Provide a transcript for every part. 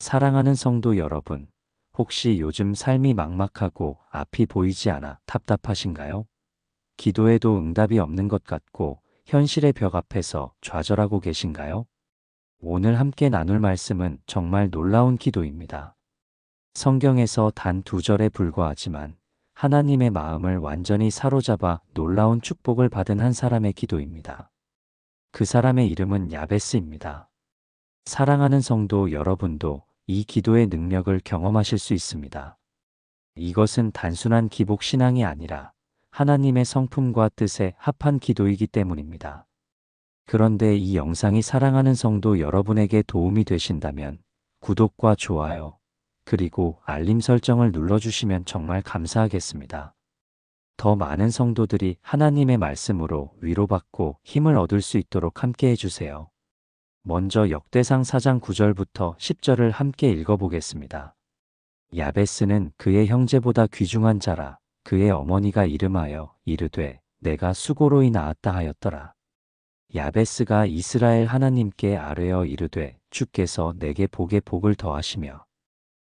사랑하는 성도 여러분, 혹시 요즘 삶이 막막하고 앞이 보이지 않아 답답하신가요? 기도해도 응답이 없는 것 같고 현실의 벽 앞에서 좌절하고 계신가요? 오늘 함께 나눌 말씀은 정말 놀라운 기도입니다. 성경에서 단 2절에 불과하지만 하나님의 마음을 완전히 사로잡아 놀라운 축복을 받은 한 사람의 기도입니다. 그 사람의 이름은 야베스입니다. 사랑하는 성도 여러분도 이 기도의 능력을 경험하실 수 있습니다. 이것은 단순한 기복 신앙이 아니라 하나님의 성품과 뜻에 합한 기도이기 때문입니다. 그런데 이 영상이 사랑하는 성도 여러분에게 도움이 되신다면 구독과 좋아요, 그리고 알림 설정을 눌러주시면 정말 감사하겠습니다. 더 많은 성도들이 하나님의 말씀으로 위로받고 힘을 얻을 수 있도록 함께 해주세요. 먼저 역대상 4장 9절부터 10절을 함께 읽어보겠습니다. 야베스는 그의 형제보다 귀중한 자라. 그의 어머니가 이름하여 이르되 내가 수고로이 낳았다 하였더라. 야베스가 이스라엘 하나님께 아뢰어 이르되 주께서 내게 복에 복을 더하시며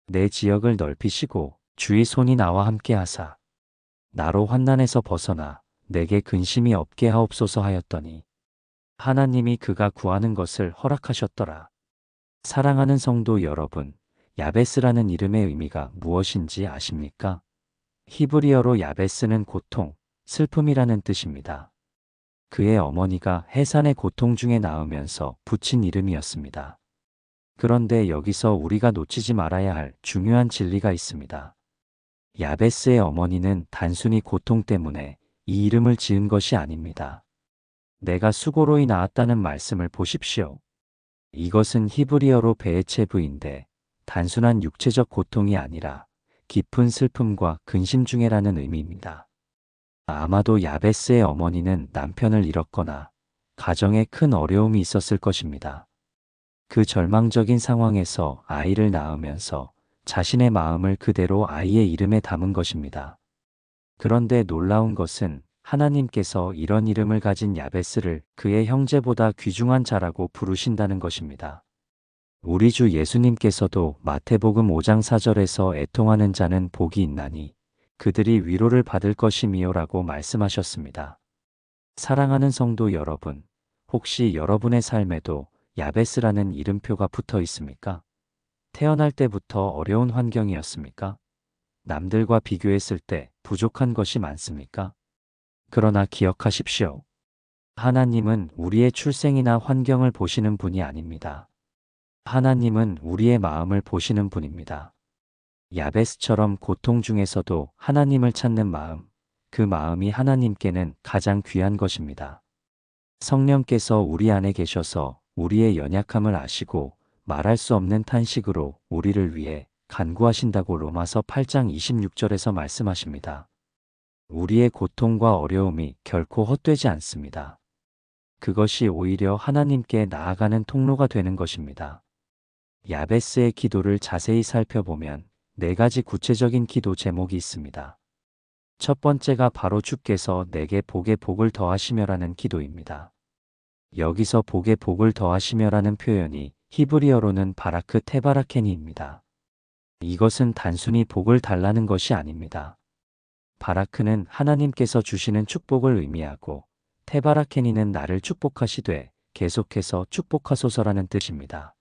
내 지역을 넓히시고 주의 손이 나와 함께 하사 나로 환난에서 벗어나 내게 근심이 없게 하옵소서 하였더니 하나님이 그가 구하는 것을 허락하셨더라. 사랑하는 성도 여러분, 야베스라는 이름의 의미가 무엇인지 아십니까? 히브리어로 야베스는 고통, 슬픔이라는 뜻입니다. 그의 어머니가 해산의 고통 중에 낳으면서 붙인 이름이었습니다. 그런데 여기서 우리가 놓치지 말아야 할 중요한 진리가 있습니다. 야베스의 어머니는 단순히 고통 때문에 이 이름을 지은 것이 아닙니다. 내가 수고로이 낳았다는 말씀을 보십시오. 이것은 히브리어로 베에체브인데 단순한 육체적 고통이 아니라 깊은 슬픔과 근심 중에라는 의미입니다. 아마도 야베스의 어머니는 남편을 잃었거나 가정에 큰 어려움이 있었을 것입니다. 그 절망적인 상황에서 아이를 낳으면서 자신의 마음을 그대로 아이의 이름에 담은 것입니다. 그런데 놀라운 것은 하나님께서 이런 이름을 가진 야베스를 그의 형제보다 귀중한 자라고 부르신다는 것입니다. 우리 주 예수님께서도 마태복음 5장 4절에서 애통하는 자는 복이 있나니 그들이 위로를 받을 것이미요라고 말씀하셨습니다. 사랑하는 성도 여러분, 혹시 여러분의 삶에도 야베스라는 이름표가 붙어 있습니까? 태어날 때부터 어려운 환경이었습니까? 남들과 비교했을 때 부족한 것이 많습니까? 그러나 기억하십시오. 하나님은 우리의 출생이나 환경을 보시는 분이 아닙니다. 하나님은 우리의 마음을 보시는 분입니다. 야베스처럼 고통 중에서도 하나님을 찾는 마음, 그 마음이 하나님께는 가장 귀한 것입니다. 성령께서 우리 안에 계셔서 우리의 연약함을 아시고 말할 수 없는 탄식으로 우리를 위해 간구하신다고 로마서 8장 26절에서 말씀하십니다. 우리의 고통과 어려움이 결코 헛되지 않습니다. 그것이 오히려 하나님께 나아가는 통로가 되는 것입니다. 야베스의 기도를 자세히 살펴보면 4가지 구체적인 기도 제목이 있습니다. 첫 번째가 바로 주께서 내게 복에 복을 더하시며라는 기도입니다. 여기서 복에 복을 더하시며라는 표현이 히브리어로는 바라크 테바라케니입니다. 이것은 단순히 복을 달라는 것이 아닙니다. 바라크는 하나님께서 주시는 축복을 의미하고 테바라케니는 나를 축복하시되 계속해서 축복하소서라는 뜻입니다.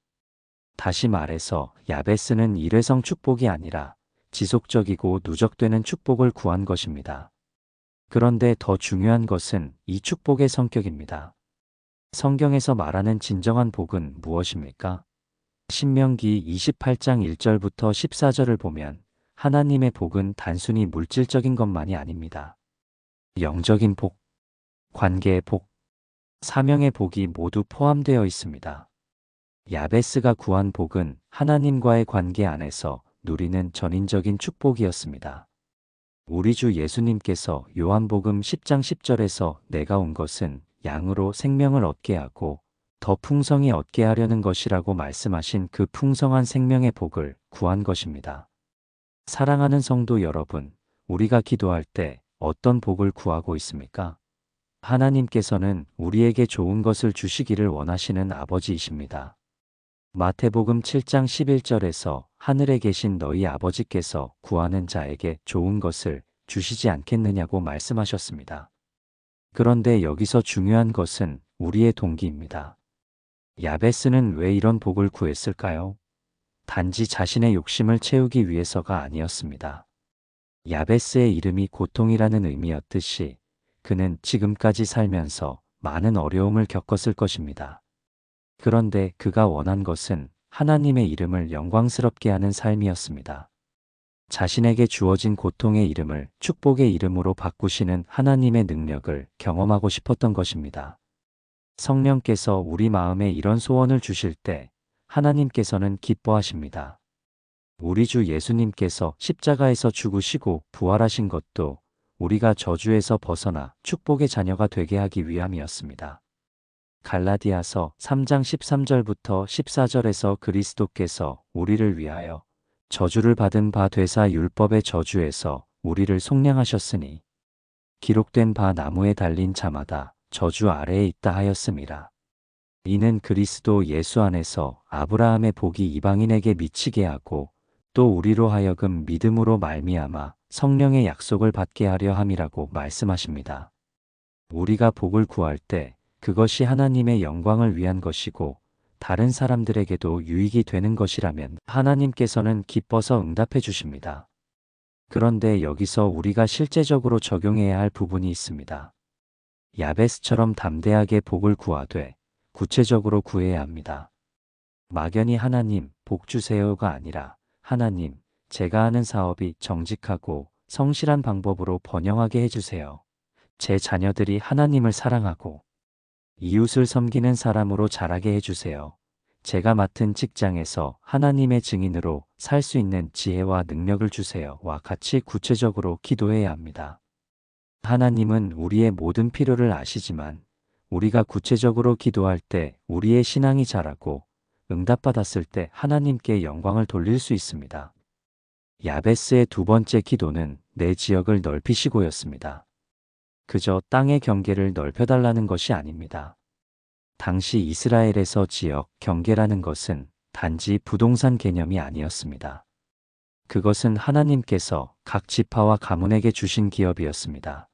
다시 말해서 야베스는 일회성 축복이 아니라 지속적이고 누적되는 축복을 구한 것입니다. 그런데 더 중요한 것은 이 축복의 성격입니다. 성경에서 말하는 진정한 복은 무엇입니까? 신명기 28장 1절부터 14절을 보면 하나님의 복은 단순히 물질적인 것만이 아닙니다. 영적인 복, 관계의 복, 사명의 복이 모두 포함되어 있습니다. 야베스가 구한 복은 하나님과의 관계 안에서 누리는 전인적인 축복이었습니다. 우리 주 예수님께서 요한복음 10장 10절에서 내가 온 것은 양으로 생명을 얻게 하고 더 풍성히 얻게 하려는 것이라고 말씀하신 그 풍성한 생명의 복을 구한 것입니다. 사랑하는 성도 여러분, 우리가 기도할 때 어떤 복을 구하고 있습니까? 하나님께서는 우리에게 좋은 것을 주시기를 원하시는 아버지이십니다. 마태복음 7장 11절에서 하늘에 계신 너희 아버지께서 구하는 자에게 좋은 것을 주시지 않겠느냐고 말씀하셨습니다. 그런데 여기서 중요한 것은 우리의 동기입니다. 야베스는 왜 이런 복을 구했을까요? 단지 자신의 욕심을 채우기 위해서가 아니었습니다. 야베스의 이름이 고통이라는 의미였듯이 그는 지금까지 살면서 많은 어려움을 겪었을 것입니다. 그런데 그가 원한 것은 하나님의 이름을 영광스럽게 하는 삶이었습니다. 자신에게 주어진 고통의 이름을 축복의 이름으로 바꾸시는 하나님의 능력을 경험하고 싶었던 것입니다. 성령께서 우리 마음에 이런 소원을 주실 때 하나님께서는 기뻐하십니다. 우리 주 예수님께서 십자가에서 죽으시고 부활하신 것도 우리가 저주에서 벗어나 축복의 자녀가 되게 하기 위함이었습니다. 갈라디아서 3장 13절부터 14절에서 그리스도께서 우리를 위하여 저주를 받은 바 되사 율법의 저주에서 우리를 속량하셨으니 기록된 바 나무에 달린 자마다 저주 아래에 있다 하였음이라. 이는 그리스도 예수 안에서 아브라함의 복이 이방인에게 미치게 하고 또 우리로 하여금 믿음으로 말미암아 성령의 약속을 받게 하려 함이라고 말씀하십니다. 우리가 복을 구할 때 그것이 하나님의 영광을 위한 것이고 다른 사람들에게도 유익이 되는 것이라면 하나님께서는 기뻐서 응답해 주십니다. 그런데 여기서 우리가 실제적으로 적용해야 할 부분이 있습니다. 야베스처럼 담대하게 복을 구하되 구체적으로 구해야 합니다. 막연히 하나님 복 주세요가 아니라 하나님 제가 하는 사업이 정직하고 성실한 방법으로 번영하게 해주세요. 제 자녀들이 하나님을 사랑하고 이웃을 섬기는 사람으로 자라게 해주세요. 제가 맡은 직장에서 하나님의 증인으로 살 수 있는 지혜와 능력을 주세요와 같이 구체적으로 기도해야 합니다. 하나님은 우리의 모든 필요를 아시지만 우리가 구체적으로 기도할 때 우리의 신앙이 자라고 응답받았을 때 하나님께 영광을 돌릴 수 있습니다. 야베스의 두 번째 기도는 내 지역을 넓히시고였습니다. 그저 땅의 경계를 넓혀달라는 것이 아닙니다. 당시 이스라엘에서 지역 경계라는 것은 단지 부동산 개념이 아니었습니다. 그것은 하나님께서 각 지파와 가문에게 주신 기업이었습니다.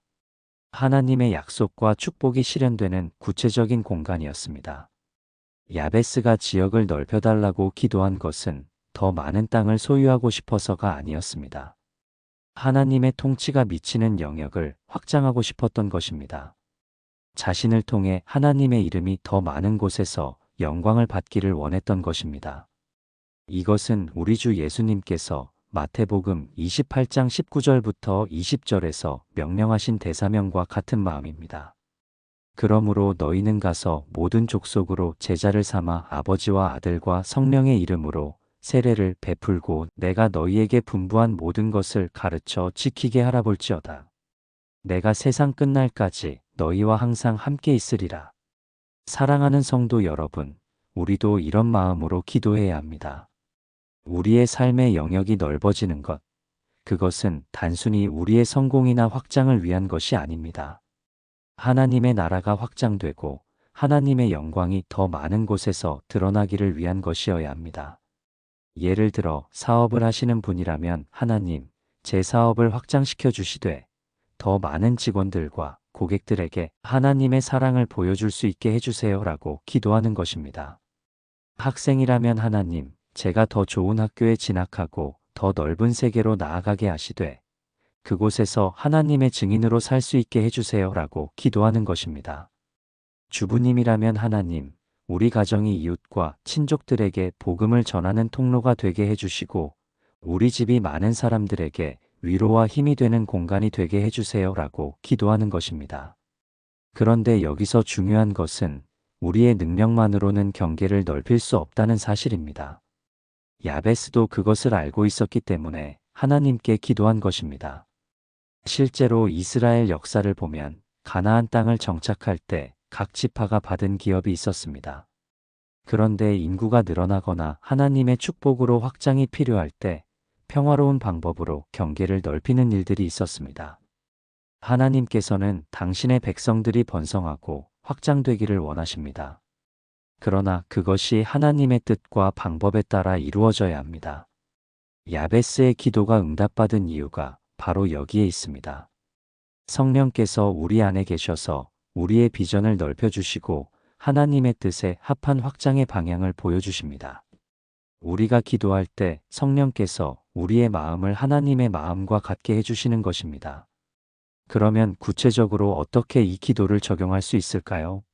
하나님의 약속과 축복이 실현되는 구체적인 공간이었습니다. 야베스가 지역을 넓혀달라고 기도한 것은 더 많은 땅을 소유하고 싶어서가 아니었습니다. 하나님의 통치가 미치는 영역을 확장하고 싶었던 것입니다. 자신을 통해 하나님의 이름이 더 많은 곳에서 영광을 받기를 원했던 것입니다. 이것은 우리 주 예수님께서 마태복음 28장 19절부터 20절에서 명령하신 대사명과 같은 마음입니다. 그러므로 너희는 가서 모든 족속으로 제자를 삼아 아버지와 아들과 성령의 이름으로 세례를 베풀고 내가 너희에게 분부한 모든 것을 가르쳐 지키게 하라 볼지어다. 내가 세상 끝날까지 너희와 항상 함께 있으리라. 사랑하는 성도 여러분, 우리도 이런 마음으로 기도해야 합니다. 우리의 삶의 영역이 넓어지는 것, 그것은 단순히 우리의 성공이나 확장을 위한 것이 아닙니다. 하나님의 나라가 확장되고 하나님의 영광이 더 많은 곳에서 드러나기를 위한 것이어야 합니다. 예를 들어 사업을 하시는 분이라면 하나님, 제 사업을 확장시켜 주시되 더 많은 직원들과 고객들에게 하나님의 사랑을 보여줄 수 있게 해주세요라고 기도하는 것입니다. 학생이라면 하나님, 제가 더 좋은 학교에 진학하고 더 넓은 세계로 나아가게 하시되 그곳에서 하나님의 증인으로 살 수 있게 해주세요라고 기도하는 것입니다. 주부님이라면 하나님, 우리 가정이 이웃과 친족들에게 복음을 전하는 통로가 되게 해주시고 우리 집이 많은 사람들에게 위로와 힘이 되는 공간이 되게 해주세요라고 기도하는 것입니다. 그런데 여기서 중요한 것은 우리의 능력만으로는 경계를 넓힐 수 없다는 사실입니다. 야베스도 그것을 알고 있었기 때문에 하나님께 기도한 것입니다. 실제로 이스라엘 역사를 보면 가나안 땅을 정착할 때 각 지파가 받은 기업이 있었습니다. 그런데 인구가 늘어나거나 하나님의 축복으로 확장이 필요할 때 평화로운 방법으로 경계를 넓히는 일들이 있었습니다. 하나님께서는 당신의 백성들이 번성하고 확장되기를 원하십니다. 그러나 그것이 하나님의 뜻과 방법에 따라 이루어져야 합니다. 야베스의 기도가 응답받은 이유가 바로 여기에 있습니다. 성령께서 우리 안에 계셔서 우리의 비전을 넓혀주시고 하나님의 뜻에 합한 확장의 방향을 보여주십니다. 우리가 기도할 때 성령께서 우리의 마음을 하나님의 마음과 같게 해주시는 것입니다. 그러면 구체적으로 어떻게 이 기도를 적용할 수 있을까요?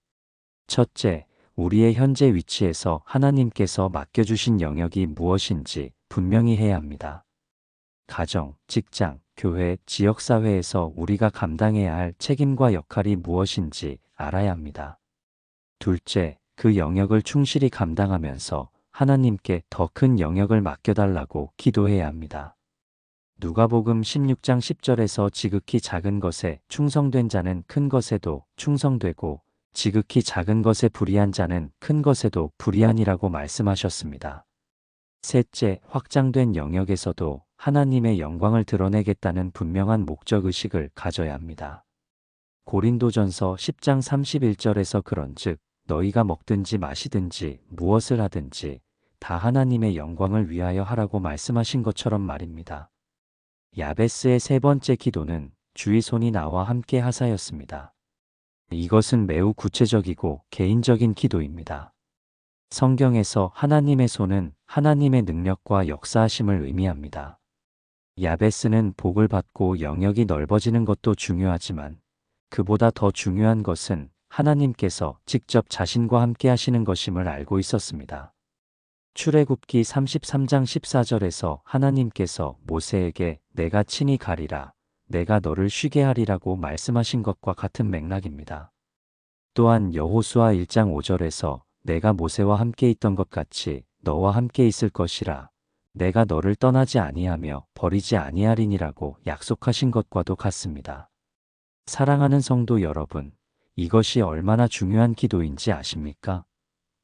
첫째, 우리의 현재 위치에서 하나님께서 맡겨주신 영역이 무엇인지 분명히 해야 합니다. 가정, 직장, 교회, 지역사회에서 우리가 감당해야 할 책임과 역할이 무엇인지 알아야 합니다. 둘째, 그 영역을 충실히 감당하면서 하나님께 더 큰 영역을 맡겨달라고 기도해야 합니다. 누가복음 16장 10절에서 지극히 작은 것에 충성된 자는 큰 것에도 충성되고 지극히 작은 것에 불의한 자는 큰 것에도 불의하니라고 말씀하셨습니다. 셋째, 확장된 영역에서도 하나님의 영광을 드러내겠다는 분명한 목적의식을 가져야 합니다. 고린도전서 10장 31절에서 그런즉 너희가 먹든지 마시든지 무엇을 하든지 다 하나님의 영광을 위하여 하라고 말씀하신 것처럼 말입니다. 야베스의 세 번째 기도는 주의 손이 나와 함께 하사였습니다. 이것은 매우 구체적이고 개인적인 기도입니다. 성경에서 하나님의 손은 하나님의 능력과 역사하심을 의미합니다. 야베스는 복을 받고 영역이 넓어지는 것도 중요하지만 그보다 더 중요한 것은 하나님께서 직접 자신과 함께 하시는 것임을 알고 있었습니다. 출애굽기 33장 14절에서 하나님께서 모세에게 내가 친히 가리라, 내가 너를 쉬게 하리라고 말씀하신 것과 같은 맥락입니다. 또한 여호수아 1장 5절에서 내가 모세와 함께 있던 것 같이 너와 함께 있을 것이라, 내가 너를 떠나지 아니하며 버리지 아니하리니라고 약속하신 것과도 같습니다. 사랑하는 성도 여러분, 이것이 얼마나 중요한 기도인지 아십니까?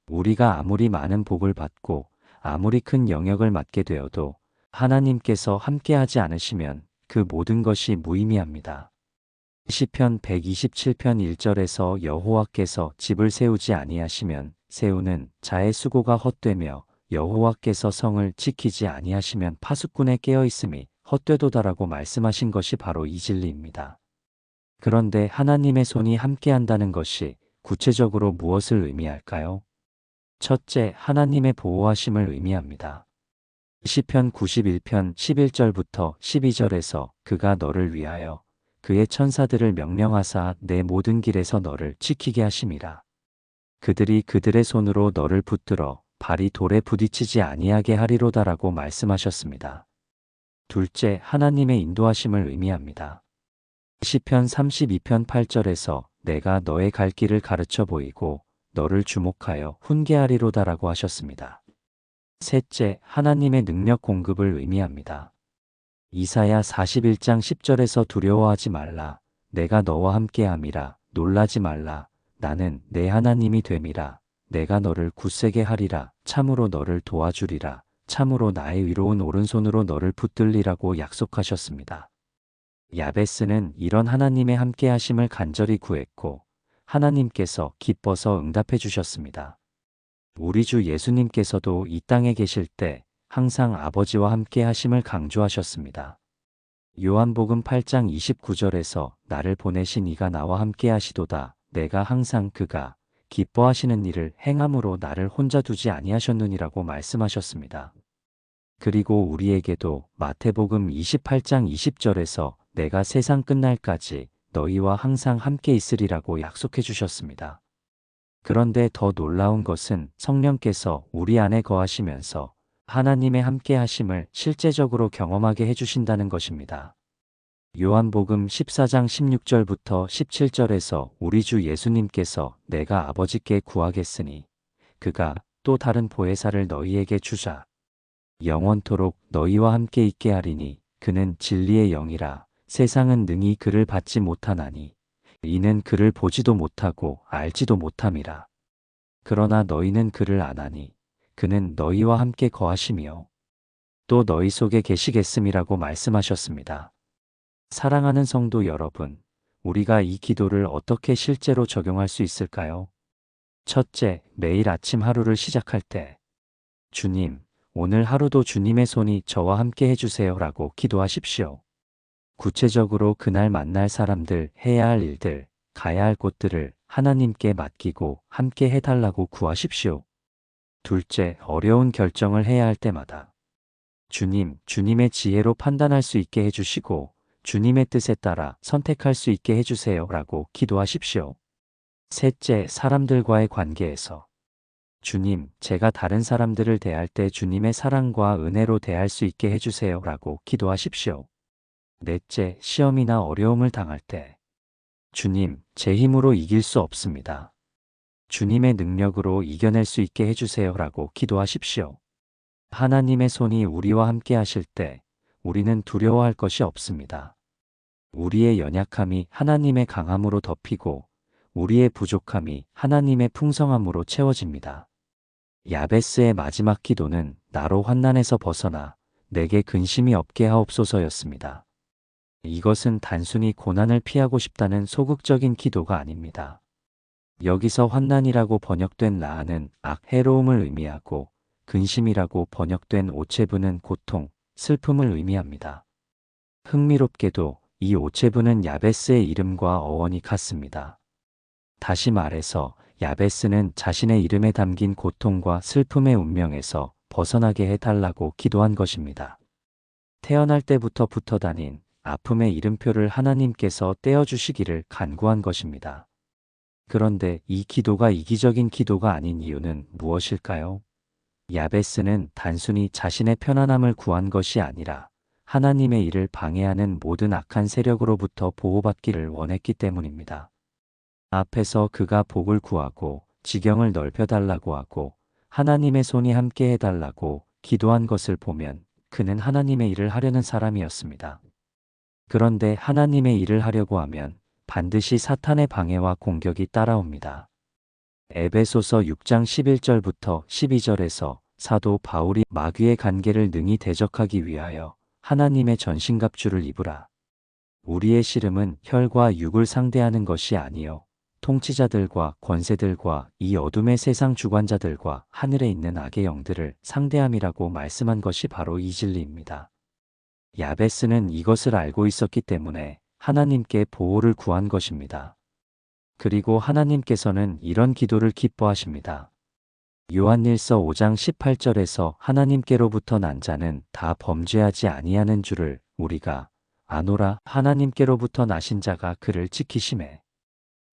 우리가 아무리 많은 복을 받고 아무리 큰 영역을 맡게 되어도 하나님께서 함께하지 않으시면 그 모든 것이 무의미합니다. 시편 127편 1절에서 여호와께서 집을 세우지 아니하시면 세우는 자의 수고가 헛되며 여호와께서 성을 지키지 아니하시면 파수꾼에 깨어 있음이 헛되도다라고 말씀하신 것이 바로 이 진리입니다. 그런데 하나님의 손이 함께한다는 것이 구체적으로 무엇을 의미할까요? 첫째, 하나님의 보호하심을 의미합니다. 시편 91편 11절부터 12절에서 그가 너를 위하여 그의 천사들을 명령하사 내 모든 길에서 너를 지키게 하심이라. 그들이 그들의 손으로 너를 붙들어 발이 돌에 부딪히지 아니하게 하리로다라고 말씀하셨습니다. 둘째, 하나님의 인도하심을 의미합니다. 시편 32편 8절에서 내가 너의 갈 길을 가르쳐 보이고 너를 주목하여 훈계하리로다라고 하셨습니다. 셋째, 하나님의 능력 공급을 의미합니다. 이사야 41장 10절에서 두려워하지 말라. 내가 너와 함께함이라. 놀라지 말라. 나는 내 하나님이 됨이라. 내가 너를 굳세게 하리라. 참으로 너를 도와주리라. 참으로 나의 의로운 오른손으로 너를 붙들리라고 약속하셨습니다. 야베스는 이런 하나님의 함께하심을 간절히 구했고 하나님께서 기뻐서 응답해 주셨습니다. 우리 주 예수님께서도 이 땅에 계실 때 항상 아버지와 함께 하심을 강조하셨습니다. 요한복음 8장 29절에서 나를 보내신 이가 나와 함께 하시도다. 내가 항상 그가 기뻐하시는 일을 행함으로 나를 혼자 두지 아니하셨느니라고 말씀하셨습니다. 그리고 우리에게도 마태복음 28장 20절에서 내가 세상 끝날까지 너희와 항상 함께 있으리라고 약속해 주셨습니다. 그런데 더 놀라운 것은 성령께서 우리 안에 거하시면서 하나님의 함께 하심을 실제적으로 경험하게 해주신다는 것입니다. 요한복음 14장 16절부터 17절에서 우리 주 예수님께서 내가 아버지께 구하겠으니 그가 또 다른 보혜사를 너희에게 주자. 영원토록 너희와 함께 있게 하리니 그는 진리의 영이라. 세상은 능히 그를 받지 못하나니 이는 그를 보지도 못하고 알지도 못함이라. 그러나 너희는 그를 아나니 그는 너희와 함께 거하시며 또 너희 속에 계시겠음이라고 말씀하셨습니다. 사랑하는 성도 여러분, 우리가 이 기도를 어떻게 실제로 적용할 수 있을까요? 첫째, 매일 아침 하루를 시작할 때 주님, 오늘 하루도 주님의 손이 저와 함께 해주세요 라고 기도하십시오. 구체적으로 그날 만날 사람들, 해야 할 일들, 가야 할 곳들을 하나님께 맡기고 함께 해달라고 구하십시오. 둘째, 어려운 결정을 해야 할 때마다 주님, 주님의 지혜로 판단할 수 있게 해주시고 주님의 뜻에 따라 선택할 수 있게 해주세요 라고 기도하십시오. 셋째, 사람들과의 관계에서 주님, 제가 다른 사람들을 대할 때 주님의 사랑과 은혜로 대할 수 있게 해주세요 라고 기도하십시오. 넷째, 시험이나 어려움을 당할 때 주님, 제 힘으로 이길 수 없습니다. 주님의 능력으로 이겨낼 수 있게 해주세요 라고 기도하십시오. 하나님의 손이 우리와 함께 하실 때 우리는 두려워할 것이 없습니다. 우리의 연약함이 하나님의 강함으로 덮이고 우리의 부족함이 하나님의 풍성함으로 채워집니다. 야베스의 마지막 기도는 나로 환난에서 벗어나 내게 근심이 없게 하옵소서였습니다. 이것은 단순히 고난을 피하고 싶다는 소극적인 기도가 아닙니다. 여기서 환난이라고 번역된 라는 해로움을 의미하고 근심이라고 번역된 오체브는 고통, 슬픔을 의미합니다. 흥미롭게도 이 오체브는 야베스의 이름과 어원이 같습니다. 다시 말해서 야베스는 자신의 이름에 담긴 고통과 슬픔의 운명에서 벗어나게 해달라고 기도한 것입니다. 태어날 때부터 붙어 다닌 아픔의 이름표를 하나님께서 떼어주시기를 간구한 것입니다. 그런데 이 기도가 이기적인 기도가 아닌 이유는 무엇일까요? 야베스는 단순히 자신의 편안함을 구한 것이 아니라 하나님의 일을 방해하는 모든 악한 세력으로부터 보호받기를 원했기 때문입니다. 앞에서 그가 복을 구하고 지경을 넓혀달라고 하고 하나님의 손이 함께 해달라고 기도한 것을 보면 그는 하나님의 일을 하려는 사람이었습니다. 그런데 하나님의 일을 하려고 하면 반드시 사탄의 방해와 공격이 따라옵니다. 에베소서 6장 11절부터 12절에서 사도 바울이 마귀의 간계를 능히 대적하기 위하여 하나님의 전신갑주를 입으라. 우리의 씨름은 혈과 육을 상대하는 것이 아니요 통치자들과 권세들과 이 어둠의 세상 주관자들과 하늘에 있는 악의 영들을 상대함이라고 말씀한 것이 바로 이 진리입니다. 야베스는 이것을 알고 있었기 때문에 하나님께 보호를 구한 것입니다. 그리고 하나님께서는 이런 기도를 기뻐하십니다. 요한일서 5장 18절에서 하나님께로부터 난 자는 다 범죄하지 아니하는 줄을 우리가 아노라. 하나님께로부터 나신 자가 그를 지키심에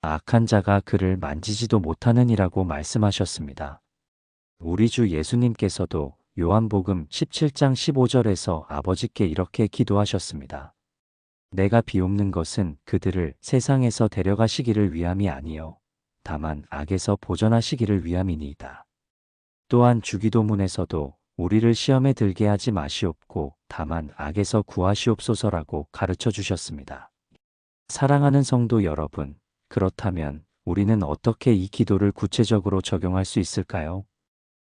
악한 자가 그를 만지지도 못하느니라고 말씀하셨습니다. 우리 주 예수님께서도 요한복음 17장 15절에서 아버지께 이렇게 기도하셨습니다. 내가 비옵는 것은 그들을 세상에서 데려가시기를 위함이 아니요 다만 악에서 보전하시기를 위함이니이다. 또한 주기도문에서도 우리를 시험에 들게 하지 마시옵고 다만 악에서 구하시옵소서라고 가르쳐 주셨습니다. 사랑하는 성도 여러분, 그렇다면 우리는 어떻게 이 기도를 구체적으로 적용할 수 있을까요?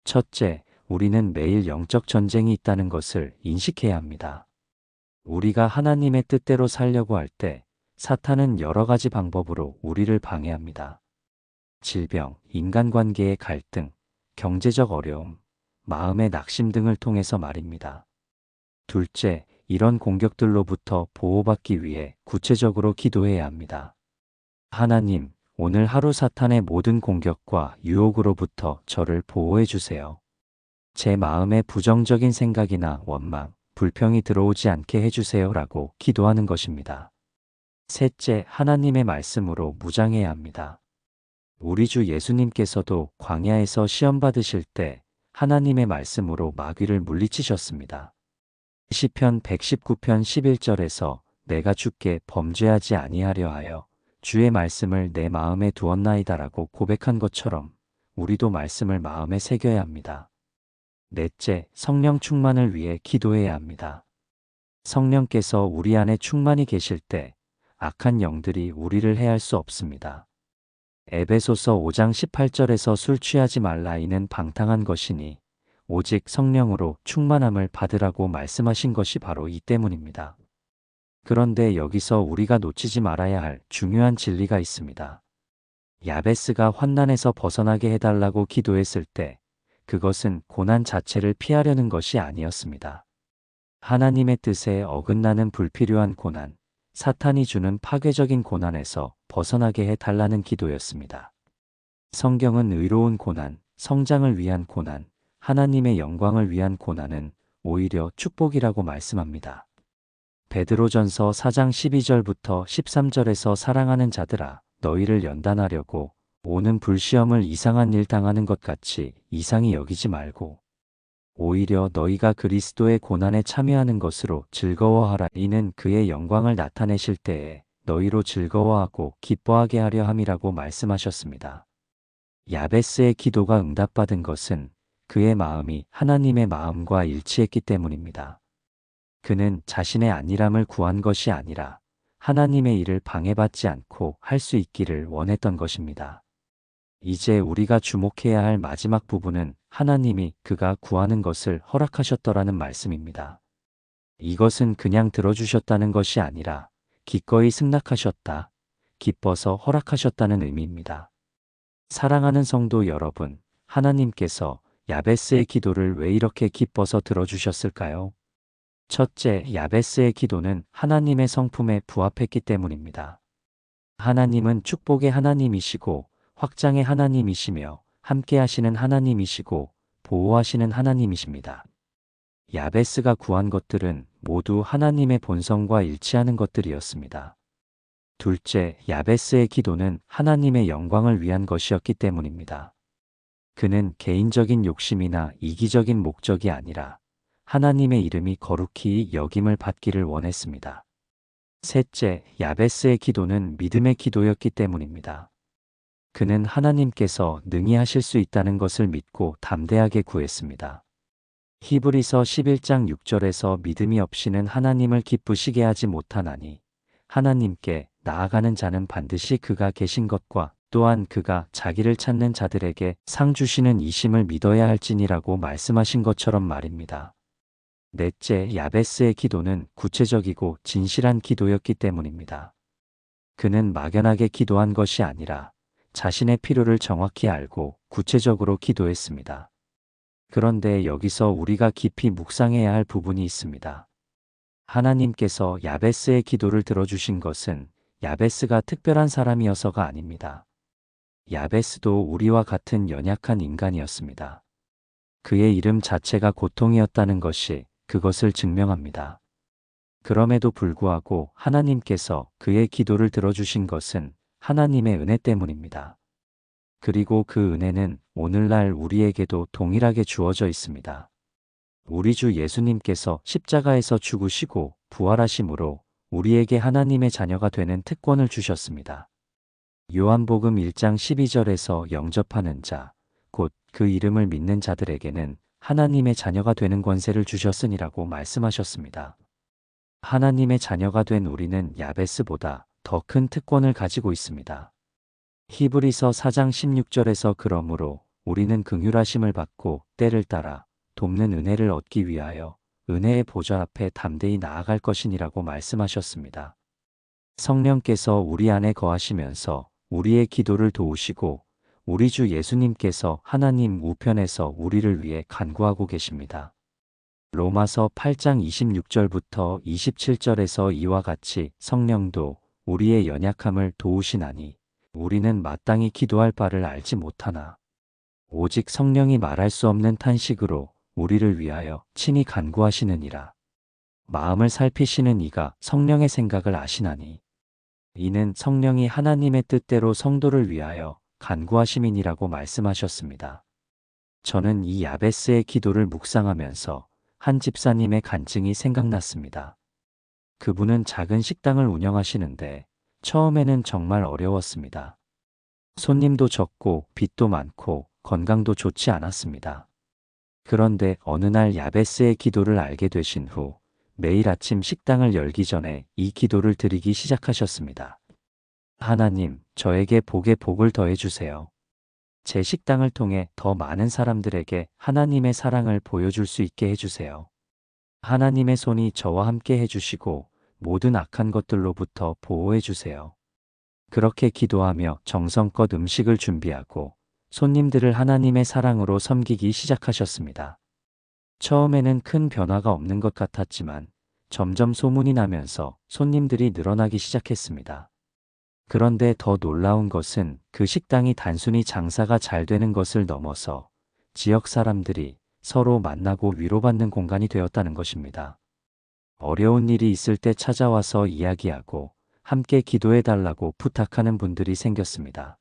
첫째, 우리는 매일 영적 전쟁이 있다는 것을 인식해야 합니다. 우리가 하나님의 뜻대로 살려고 할 때 사탄은 여러 가지 방법으로 우리를 방해합니다. 질병, 인간관계의 갈등, 경제적 어려움, 마음의 낙심 등을 통해서 말입니다. 둘째, 이런 공격들로부터 보호받기 위해 구체적으로 기도해야 합니다. 하나님, 오늘 하루 사탄의 모든 공격과 유혹으로부터 저를 보호해 주세요. 제 마음에 부정적인 생각이나 원망, 불평이 들어오지 않게 해주세요 라고 기도하는 것입니다. 셋째, 하나님의 말씀으로 무장해야 합니다. 우리 주 예수님께서도 광야에서 시험 받으실 때 하나님의 말씀으로 마귀를 물리치셨습니다. 시편 119편 11절에서 내가 주께 범죄하지 아니하려 하여 주의 말씀을 내 마음에 두었나이다라고 고백한 것처럼 우리도 말씀을 마음에 새겨야 합니다. 넷째, 성령 충만을 위해 기도해야 합니다. 성령께서 우리 안에 충만히 계실 때 악한 영들이 우리를 해할 수 없습니다. 에베소서 5장 18절에서 술 취하지 말라 이는 방탕한 것이니 오직 성령으로 충만함을 받으라고 말씀하신 것이 바로 이 때문입니다. 그런데 여기서 우리가 놓치지 말아야 할 중요한 진리가 있습니다. 야베스가 환난에서 벗어나게 해달라고 기도했을 때 그것은 고난 자체를 피하려는 것이 아니었습니다. 하나님의 뜻에 어긋나는 불필요한 고난, 사탄이 주는 파괴적인 고난에서 벗어나게 해달라는 기도였습니다. 성경은 의로운 고난, 성장을 위한 고난, 하나님의 영광을 위한 고난은 오히려 축복이라고 말씀합니다. 베드로전서 4장 12절부터 13절에서 사랑하는 자들아, 너희를 연단하려고 오는 불시험을 이상한 일 당하는 것 같이 이상히 여기지 말고 오히려 너희가 그리스도의 고난에 참여하는 것으로 즐거워하라. 이는 그의 영광을 나타내실 때에 너희로 즐거워하고 기뻐하게 하려 함이라고 말씀하셨습니다. 야베스의 기도가 응답받은 것은 그의 마음이 하나님의 마음과 일치했기 때문입니다. 그는 자신의 안일함을 구한 것이 아니라 하나님의 일을 방해받지 않고 할 수 있기를 원했던 것입니다. 이제 우리가 주목해야 할 마지막 부분은 하나님이 그가 구하는 것을 허락하셨더라는 말씀입니다. 이것은 그냥 들어주셨다는 것이 아니라 기꺼이 승낙하셨다, 기뻐서 허락하셨다는 의미입니다. 사랑하는 성도 여러분, 하나님께서 야베스의 기도를 왜 이렇게 기뻐서 들어주셨을까요? 첫째, 야베스의 기도는 하나님의 성품에 부합했기 때문입니다. 하나님은 축복의 하나님이시고 확장의 하나님이시며 함께 하시는 하나님이시고 보호하시는 하나님이십니다. 야베스가 구한 것들은 모두 하나님의 본성과 일치하는 것들이었습니다. 둘째, 야베스의 기도는 하나님의 영광을 위한 것이었기 때문입니다. 그는 개인적인 욕심이나 이기적인 목적이 아니라 하나님의 이름이 거룩히 여김을 받기를 원했습니다. 셋째, 야베스의 기도는 믿음의 기도였기 때문입니다. 그는 하나님께서 능히 하실 수 있다는 것을 믿고 담대하게 구했습니다. 히브리서 11장 6절에서 믿음이 없이는 하나님을 기쁘시게 하지 못하나니 하나님께 나아가는 자는 반드시 그가 계신 것과 또한 그가 자기를 찾는 자들에게 상 주시는 이심을 믿어야 할지니라고 말씀하신 것처럼 말입니다. 넷째, 야베스의 기도는 구체적이고 진실한 기도였기 때문입니다. 그는 막연하게 기도한 것이 아니라 자신의 필요를 정확히 알고 구체적으로 기도했습니다. 그런데 여기서 우리가 깊이 묵상해야 할 부분이 있습니다. 하나님께서 야베스의 기도를 들어주신 것은 야베스가 특별한 사람이어서가 아닙니다. 야베스도 우리와 같은 연약한 인간이었습니다. 그의 이름 자체가 고통이었다는 것이 그것을 증명합니다. 그럼에도 불구하고 하나님께서 그의 기도를 들어주신 것은 하나님의 은혜 때문입니다. 그리고 그 은혜는 오늘날 우리에게도 동일하게 주어져 있습니다. 우리 주 예수님께서 십자가에서 죽으시고 부활하심으로 우리에게 하나님의 자녀가 되는 특권을 주셨습니다. 요한복음 1장 12절에서 영접하는 자, 곧 그 이름을 믿는 자들에게는 하나님의 자녀가 되는 권세를 주셨으니라고 말씀하셨습니다. 하나님의 자녀가 된 우리는 야베스보다 더 큰 특권을 가지고 있습니다. 히브리서 4장 16절에서 그러므로 우리는 긍휼하심을 받고 때를 따라 돕는 은혜를 얻기 위하여 은혜의 보좌 앞에 담대히 나아갈 것이니라고 말씀하셨습니다. 성령께서 우리 안에 거하시면서 우리의 기도를 도우시고 우리 주 예수님께서 하나님 우편에서 우리를 위해 간구하고 계십니다. 로마서 8장 26절부터 27절에서 이와 같이 성령도 우리의 연약함을 도우시나니 우리는 마땅히 기도할 바를 알지 못하나 오직 성령이 말할 수 없는 탄식으로 우리를 위하여 친히 간구하시느니라. 마음을 살피시는 이가 성령의 생각을 아시나니 이는 성령이 하나님의 뜻대로 성도를 위하여 간구하심이니라고 말씀하셨습니다. 저는 이 야베스의 기도를 묵상하면서 한 집사님의 간증이 생각났습니다. 그분은 작은 식당을 운영하시는데 처음에는 정말 어려웠습니다. 손님도 적고 빚도 많고 건강도 좋지 않았습니다. 그런데 어느 날 야베스의 기도를 알게 되신 후 매일 아침 식당을 열기 전에 이 기도를 드리기 시작하셨습니다. 하나님, 저에게 복에 복을 더해 주세요. 제 식당을 통해 더 많은 사람들에게 하나님의 사랑을 보여줄 수 있게 해주세요. 하나님의 손이 저와 함께 해주시고 모든 악한 것들로부터 보호해 주세요. 그렇게 기도하며 정성껏 음식을 준비하고 손님들을 하나님의 사랑으로 섬기기 시작하셨습니다. 처음에는 큰 변화가 없는 것 같았지만 점점 소문이 나면서 손님들이 늘어나기 시작했습니다. 그런데 더 놀라운 것은 그 식당이 단순히 장사가 잘 되는 것을 넘어서 지역 사람들이 서로 만나고 위로받는 공간이 되었다는 것입니다. 어려운 일이 있을 때 찾아와서 이야기하고 함께 기도해달라고 부탁하는 분들이 생겼습니다.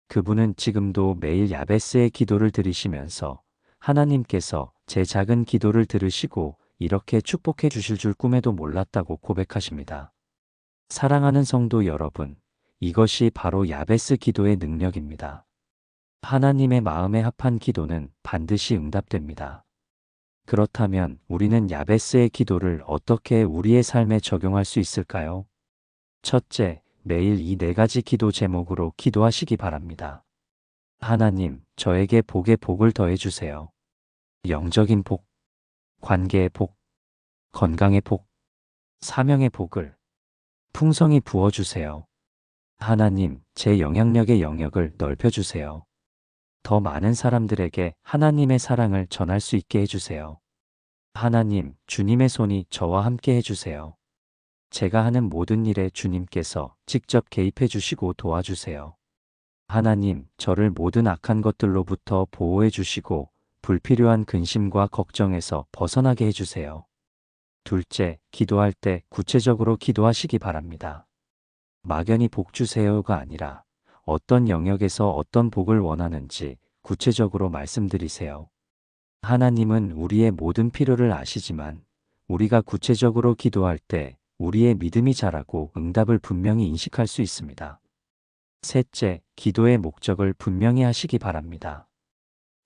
그분은 지금도 매일 야베스의 기도를 들으시면서 하나님께서 제 작은 기도를 들으시고 이렇게 축복해 주실 줄 꿈에도 몰랐다고 고백하십니다. 사랑하는 성도 여러분, 이것이 바로 야베스 기도의 능력입니다. 하나님의 마음에 합한 기도는 반드시 응답됩니다. 그렇다면 우리는 야베스의 기도를 어떻게 우리의 삶에 적용할 수 있을까요? 첫째, 매일 이 네 가지 기도 제목으로 기도하시기 바랍니다. 하나님, 저에게 복의 복을 더해주세요. 영적인 복, 관계의 복, 건강의 복, 사명의 복을 풍성히 부어주세요. 하나님, 제 영향력의 영역을 넓혀주세요. 더 많은 사람들에게 하나님의 사랑을 전할 수 있게 해주세요. 하나님, 주님의 손이 저와 함께 해주세요. 제가 하는 모든 일에 주님께서 직접 개입해 주시고 도와주세요. 하나님, 저를 모든 악한 것들로부터 보호해 주시고 불필요한 근심과 걱정에서 벗어나게 해주세요. 둘째, 기도할 때 구체적으로 기도하시기 바랍니다. 막연히 복 주세요가 아니라 어떤 영역에서 어떤 복을 원하는지 구체적으로 말씀드리세요. 하나님은 우리의 모든 필요를 아시지만 우리가 구체적으로 기도할 때 우리의 믿음이 자라고 응답을 분명히 인식할 수 있습니다. 셋째, 기도의 목적을 분명히 하시기 바랍니다.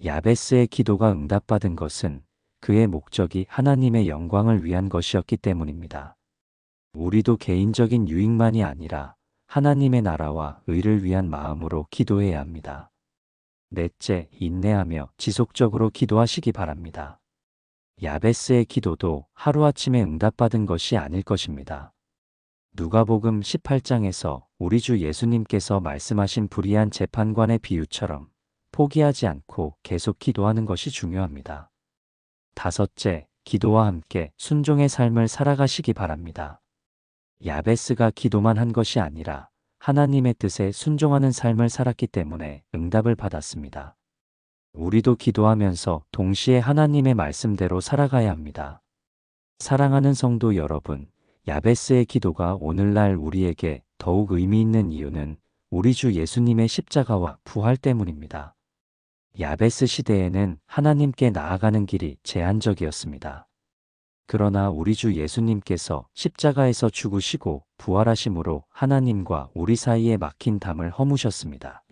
야베스의 기도가 응답받은 것은 그의 목적이 하나님의 영광을 위한 것이었기 때문입니다. 우리도 개인적인 유익만이 아니라 하나님의 나라와 의를 위한 마음으로 기도해야 합니다. 넷째, 인내하며 지속적으로 기도하시기 바랍니다. 야베스의 기도도 하루아침에 응답받은 것이 아닐 것입니다. 누가복음 18장에서 우리 주 예수님께서 말씀하신 불의한 재판관의 비유처럼 포기하지 않고 계속 기도하는 것이 중요합니다. 다섯째, 기도와 함께 순종의 삶을 살아가시기 바랍니다. 야베스가 기도만 한 것이 아니라 하나님의 뜻에 순종하는 삶을 살았기 때문에 응답을 받았습니다. 우리도 기도하면서 동시에 하나님의 말씀대로 살아가야 합니다. 사랑하는 성도 여러분, 야베스의 기도가 오늘날 우리에게 더욱 의미 있는 이유는 우리 주 예수님의 십자가와 부활 때문입니다. 야베스 시대에는 하나님께 나아가는 길이 제한적이었습니다. 그러나 우리 주 예수님께서 십자가에서 죽으시고 부활하심으로 하나님과 우리 사이에 막힌 담을 허무셨습니다.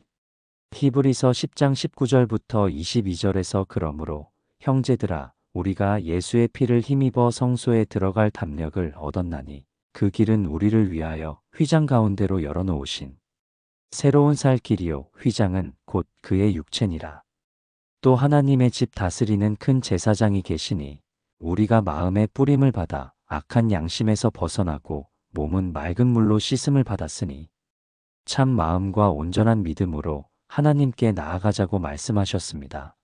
히브리서 10장 19절부터 22절에서 그러므로 형제들아 우리가 예수의 피를 힘입어 성소에 들어갈 담력을 얻었나니 그 길은 우리를 위하여 휘장 가운데로 열어놓으신 새로운 살 길이요 휘장은 곧 그의 육체니라. 또 하나님의 집 다스리는 큰 제사장이 계시니 우리가 마음의 뿌림을 받아 악한 양심에서 벗어나고 몸은 맑은 물로 씻음을 받았으니 참 마음과 온전한 믿음으로 하나님께 나아가자고 말씀하셨습니다.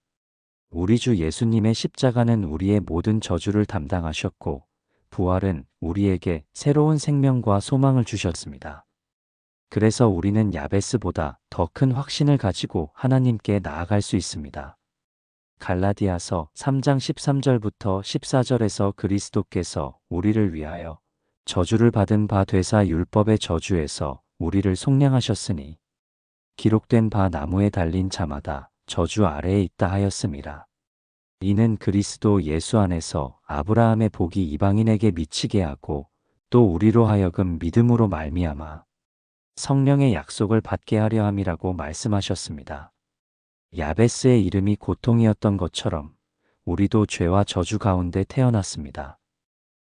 우리 주 예수님의 십자가는 우리의 모든 저주를 담당하셨고 부활은 우리에게 새로운 생명과 소망을 주셨습니다. 그래서 우리는 야베스보다 더 큰 확신을 가지고 하나님께 나아갈 수 있습니다. 갈라디아서 3장 13절부터 14절에서 그리스도께서 우리를 위하여 저주를 받은 바 되사 율법의 저주에서 우리를 속량하셨으니 기록된 바 나무에 달린 자마다 저주 아래에 있다 하였음이라. 이는 그리스도 예수 안에서 아브라함의 복이 이방인에게 미치게 하고 또 우리로 하여금 믿음으로 말미암아 성령의 약속을 받게 하려 함이라고 말씀하셨습니다. 야베스의 이름이 고통이었던 것처럼 우리도 죄와 저주 가운데 태어났습니다.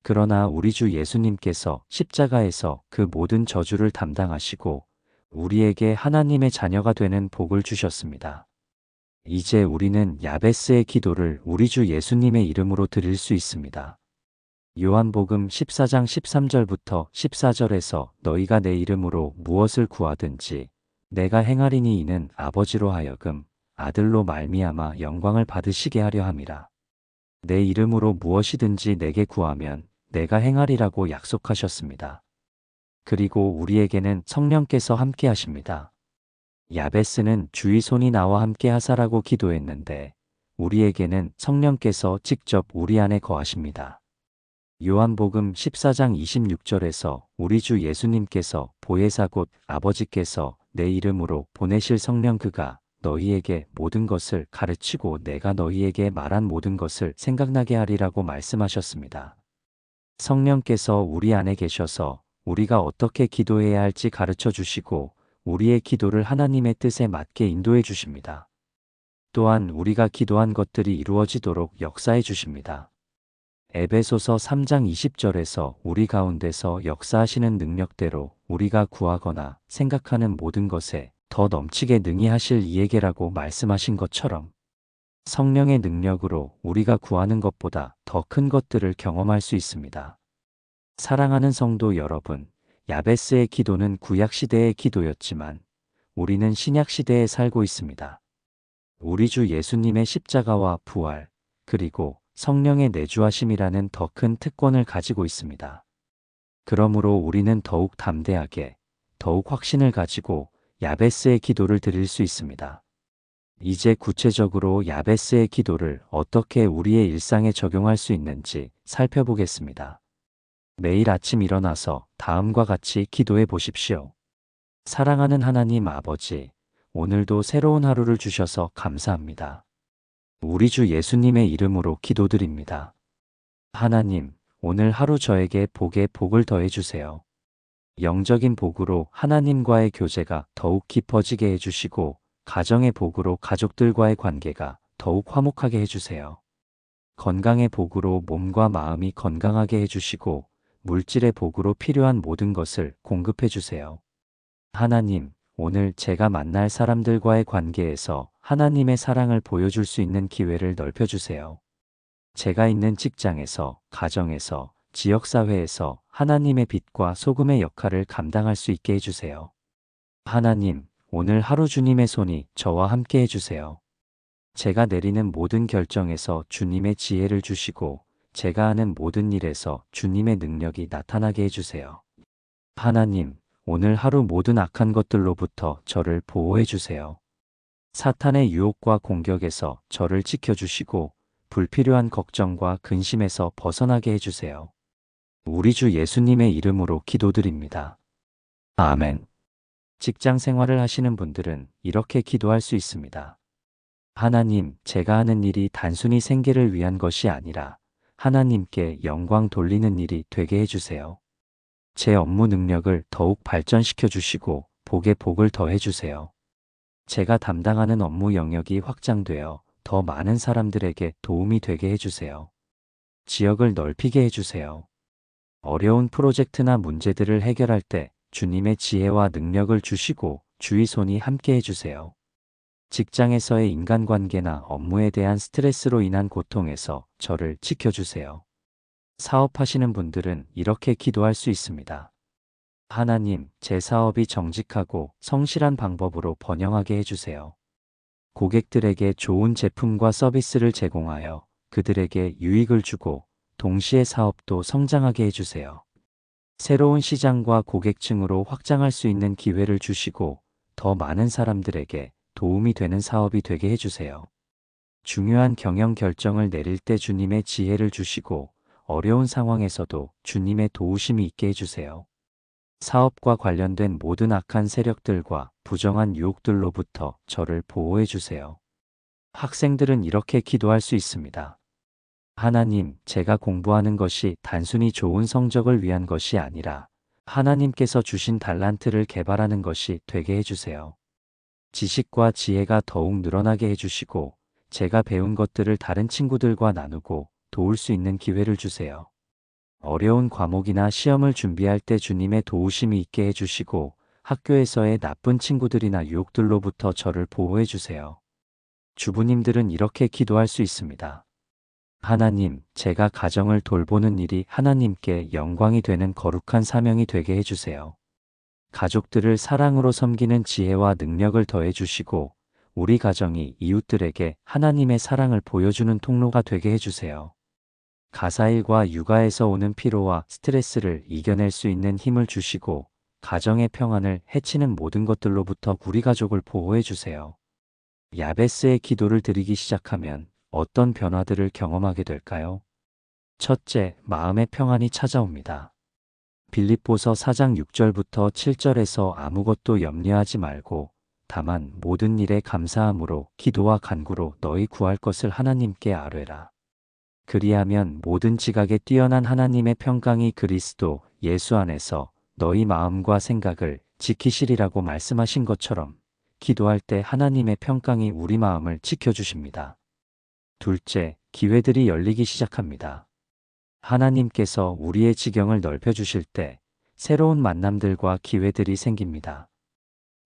그러나 우리 주 예수님께서 십자가에서 그 모든 저주를 담당하시고 우리에게 하나님의 자녀가 되는 복을 주셨습니다. 이제 우리는 야베스의 기도를 우리 주 예수님의 이름으로 드릴 수 있습니다. 요한복음 14장 13절부터 14절에서 너희가 내 이름으로 무엇을 구하든지 내가 행하리니 이는 아버지로 하여금 아들로 말미암아 영광을 받으시게 하려 함이라. 내 이름으로 무엇이든지 내게 구하면 내가 행하리라고 약속하셨습니다. 그리고 우리에게는 성령께서 함께 하십니다. 야베스는 주의 손이 나와 함께 하사라고 기도했는데 우리에게는 성령께서 직접 우리 안에 거하십니다. 요한복음 14장 26절에서 우리 주 예수님께서 보혜사 곧 아버지께서 내 이름으로 보내실 성령 그가 너희에게 모든 것을 가르치고 내가 너희에게 말한 모든 것을 생각나게 하리라고 말씀하셨습니다. 성령께서 우리 안에 계셔서 우리가 어떻게 기도해야 할지 가르쳐 주시고 우리의 기도를 하나님의 뜻에 맞게 인도해 주십니다. 또한 우리가 기도한 것들이 이루어지도록 역사해 주십니다. 에베소서 3장 20절에서 우리 가운데서 역사하시는 능력대로 우리가 구하거나 생각하는 모든 것에 더 넘치게 능히 하실 이에게라고 말씀하신 것처럼 성령의 능력으로 우리가 구하는 것보다 더 큰 것들을 경험할 수 있습니다. 사랑하는 성도 여러분, 야베스의 기도는 구약시대의 기도였지만 우리는 신약시대에 살고 있습니다. 우리 주 예수님의 십자가와 부활, 그리고 성령의 내주하심이라는 더 큰 특권을 가지고 있습니다. 그러므로 우리는 더욱 담대하게, 더욱 확신을 가지고 야베스의 기도를 드릴 수 있습니다. 이제 구체적으로 야베스의 기도를 어떻게 우리의 일상에 적용할 수 있는지 살펴보겠습니다. 매일 아침 일어나서 다음과 같이 기도해 보십시오. 사랑하는 하나님 아버지, 오늘도 새로운 하루를 주셔서 감사합니다. 우리 주 예수님의 이름으로 기도드립니다. 하나님, 오늘 하루 저에게 복에 복을 더해 주세요. 영적인 복으로 하나님과의 교제가 더욱 깊어지게 해주시고 가정의 복으로 가족들과의 관계가 더욱 화목하게 해주세요. 건강의 복으로 몸과 마음이 건강하게 해주시고 물질의 복으로 필요한 모든 것을 공급해 주세요. 하나님, 오늘 제가 만날 사람들과의 관계에서 하나님의 사랑을 보여줄 수 있는 기회를 넓혀주세요. 제가 있는 직장에서, 가정에서, 지역사회에서 하나님의 빛과 소금의 역할을 감당할 수 있게 해주세요. 하나님, 오늘 하루 주님의 손이 저와 함께 해주세요. 제가 내리는 모든 결정에서 주님의 지혜를 주시고 제가 하는 모든 일에서 주님의 능력이 나타나게 해주세요. 하나님, 오늘 하루 모든 악한 것들로부터 저를 보호해 주세요. 사탄의 유혹과 공격에서 저를 지켜주시고 불필요한 걱정과 근심에서 벗어나게 해주세요. 우리 주 예수님의 이름으로 기도드립니다. 아멘. 직장 생활을 하시는 분들은 이렇게 기도할 수 있습니다. 하나님, 제가 하는 일이 단순히 생계를 위한 것이 아니라 하나님께 영광 돌리는 일이 되게 해주세요. 제 업무 능력을 더욱 발전시켜 주시고 복에 복을 더해 주세요. 제가 담당하는 업무 영역이 확장되어 더 많은 사람들에게 도움이 되게 해주세요. 지역을 넓히게 해주세요. 어려운 프로젝트나 문제들을 해결할 때 주님의 지혜와 능력을 주시고 주의 손이 함께 해주세요. 직장에서의 인간관계나 업무에 대한 스트레스로 인한 고통에서 저를 지켜주세요. 사업하시는 분들은 이렇게 기도할 수 있습니다. 하나님, 제 사업이 정직하고 성실한 방법으로 번영하게 해주세요. 고객들에게 좋은 제품과 서비스를 제공하여 그들에게 유익을 주고 동시에 사업도 성장하게 해주세요. 새로운 시장과 고객층으로 확장할 수 있는 기회를 주시고 더 많은 사람들에게 도움이 되는 사업이 되게 해주세요. 중요한 경영 결정을 내릴 때 주님의 지혜를 주시고 어려운 상황에서도 주님의 도우심이 있게 해주세요. 사업과 관련된 모든 악한 세력들과 부정한 유혹들로부터 저를 보호해 주세요. 학생들은 이렇게 기도할 수 있습니다. 하나님, 제가 공부하는 것이 단순히 좋은 성적을 위한 것이 아니라 하나님께서 주신 달란트를 개발하는 것이 되게 해주세요. 지식과 지혜가 더욱 늘어나게 해주시고 제가 배운 것들을 다른 친구들과 나누고 도울 수 있는 기회를 주세요. 어려운 과목이나 시험을 준비할 때 주님의 도우심이 있게 해주시고 학교에서의 나쁜 친구들이나 유혹들로부터 저를 보호해 주세요. 주부님들은 이렇게 기도할 수 있습니다. 하나님, 제가 가정을 돌보는 일이 하나님께 영광이 되는 거룩한 사명이 되게 해주세요. 가족들을 사랑으로 섬기는 지혜와 능력을 더해 주시고, 우리 가정이 이웃들에게 하나님의 사랑을 보여주는 통로가 되게 해주세요. 가사일과 육아에서 오는 피로와 스트레스를 이겨낼 수 있는 힘을 주시고, 가정의 평안을 해치는 모든 것들로부터 우리 가족을 보호해 주세요. 야베스의 기도를 드리기 시작하면 어떤 변화들을 경험하게 될까요? 첫째, 마음의 평안이 찾아옵니다. 빌립보서 4장 6절부터 7절에서 아무것도 염려하지 말고 다만 모든 일에 감사함으로 기도와 간구로 너희 구할 것을 하나님께 아뢰라. 그리하면 모든 지각에 뛰어난 하나님의 평강이 그리스도 예수 안에서 너희 마음과 생각을 지키시리라고 말씀하신 것처럼 기도할 때 하나님의 평강이 우리 마음을 지켜주십니다. 둘째, 기회들이 열리기 시작합니다. 하나님께서 우리의 지경을 넓혀주실 때 새로운 만남들과 기회들이 생깁니다.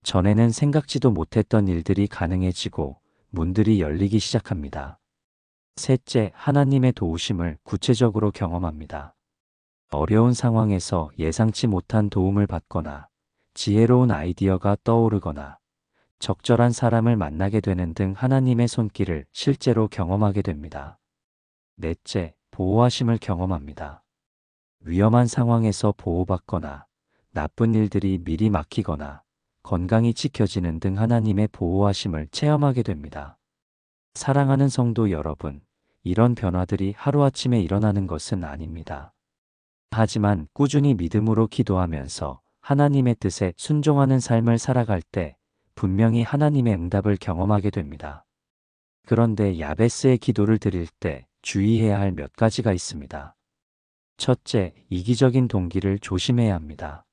전에는 생각지도 못했던 일들이 가능해지고 문들이 열리기 시작합니다. 셋째, 하나님의 도우심을 구체적으로 경험합니다. 어려운 상황에서 예상치 못한 도움을 받거나 지혜로운 아이디어가 떠오르거나 적절한 사람을 만나게 되는 등 하나님의 손길을 실제로 경험하게 됩니다. 넷째, 보호하심을 경험합니다. 위험한 상황에서 보호받거나 나쁜 일들이 미리 막히거나 건강이 지켜지는 등 하나님의 보호하심을 체험하게 됩니다. 사랑하는 성도 여러분, 이런 변화들이 하루아침에 일어나는 것은 아닙니다. 하지만 꾸준히 믿음으로 기도하면서 하나님의 뜻에 순종하는 삶을 살아갈 때 분명히 하나님의 응답을 경험하게 됩니다. 그런데 야베스의 기도를 드릴 때 주의해야 할 몇 가지가 있습니다. 첫째, 이기적인 동기를 조심해야 합니다.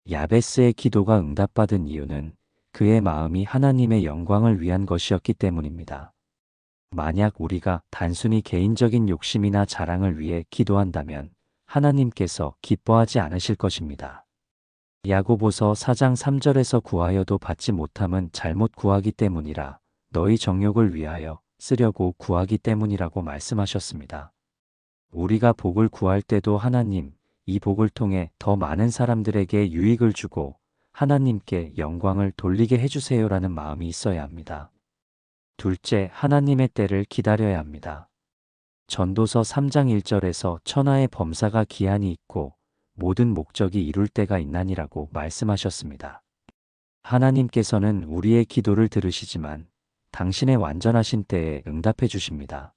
야베스의 기도가 응답받은 이유는 그의 마음이 하나님의 영광을 위한 것이었기 때문입니다. 만약 우리가 단순히 개인적인 욕심이나 자랑을 위해 기도한다면 하나님께서 기뻐하지 않으실 것입니다. 야고보서 4장 3절에서 구하여도 받지 못함은 잘못 구하기 때문이라 너희 정욕을 위하여 쓰려고 구하기 때문이라고 말씀하셨습니다. 우리가 복을 구할 때도 하나님, 이 복을 통해 더 많은 사람들에게 유익을 주고 하나님께 영광을 돌리게 해주세요라는 마음이 있어야 합니다. 둘째, 하나님의 때를 기다려야 합니다. 전도서 3장 1절에서 천하의 범사가 기한이 있고 모든 목적이 이룰 때가 있나니라고 말씀하셨습니다. 하나님께서는 우리의 기도를 들으시지만 당신의 완전하신 때에 응답해 주십니다.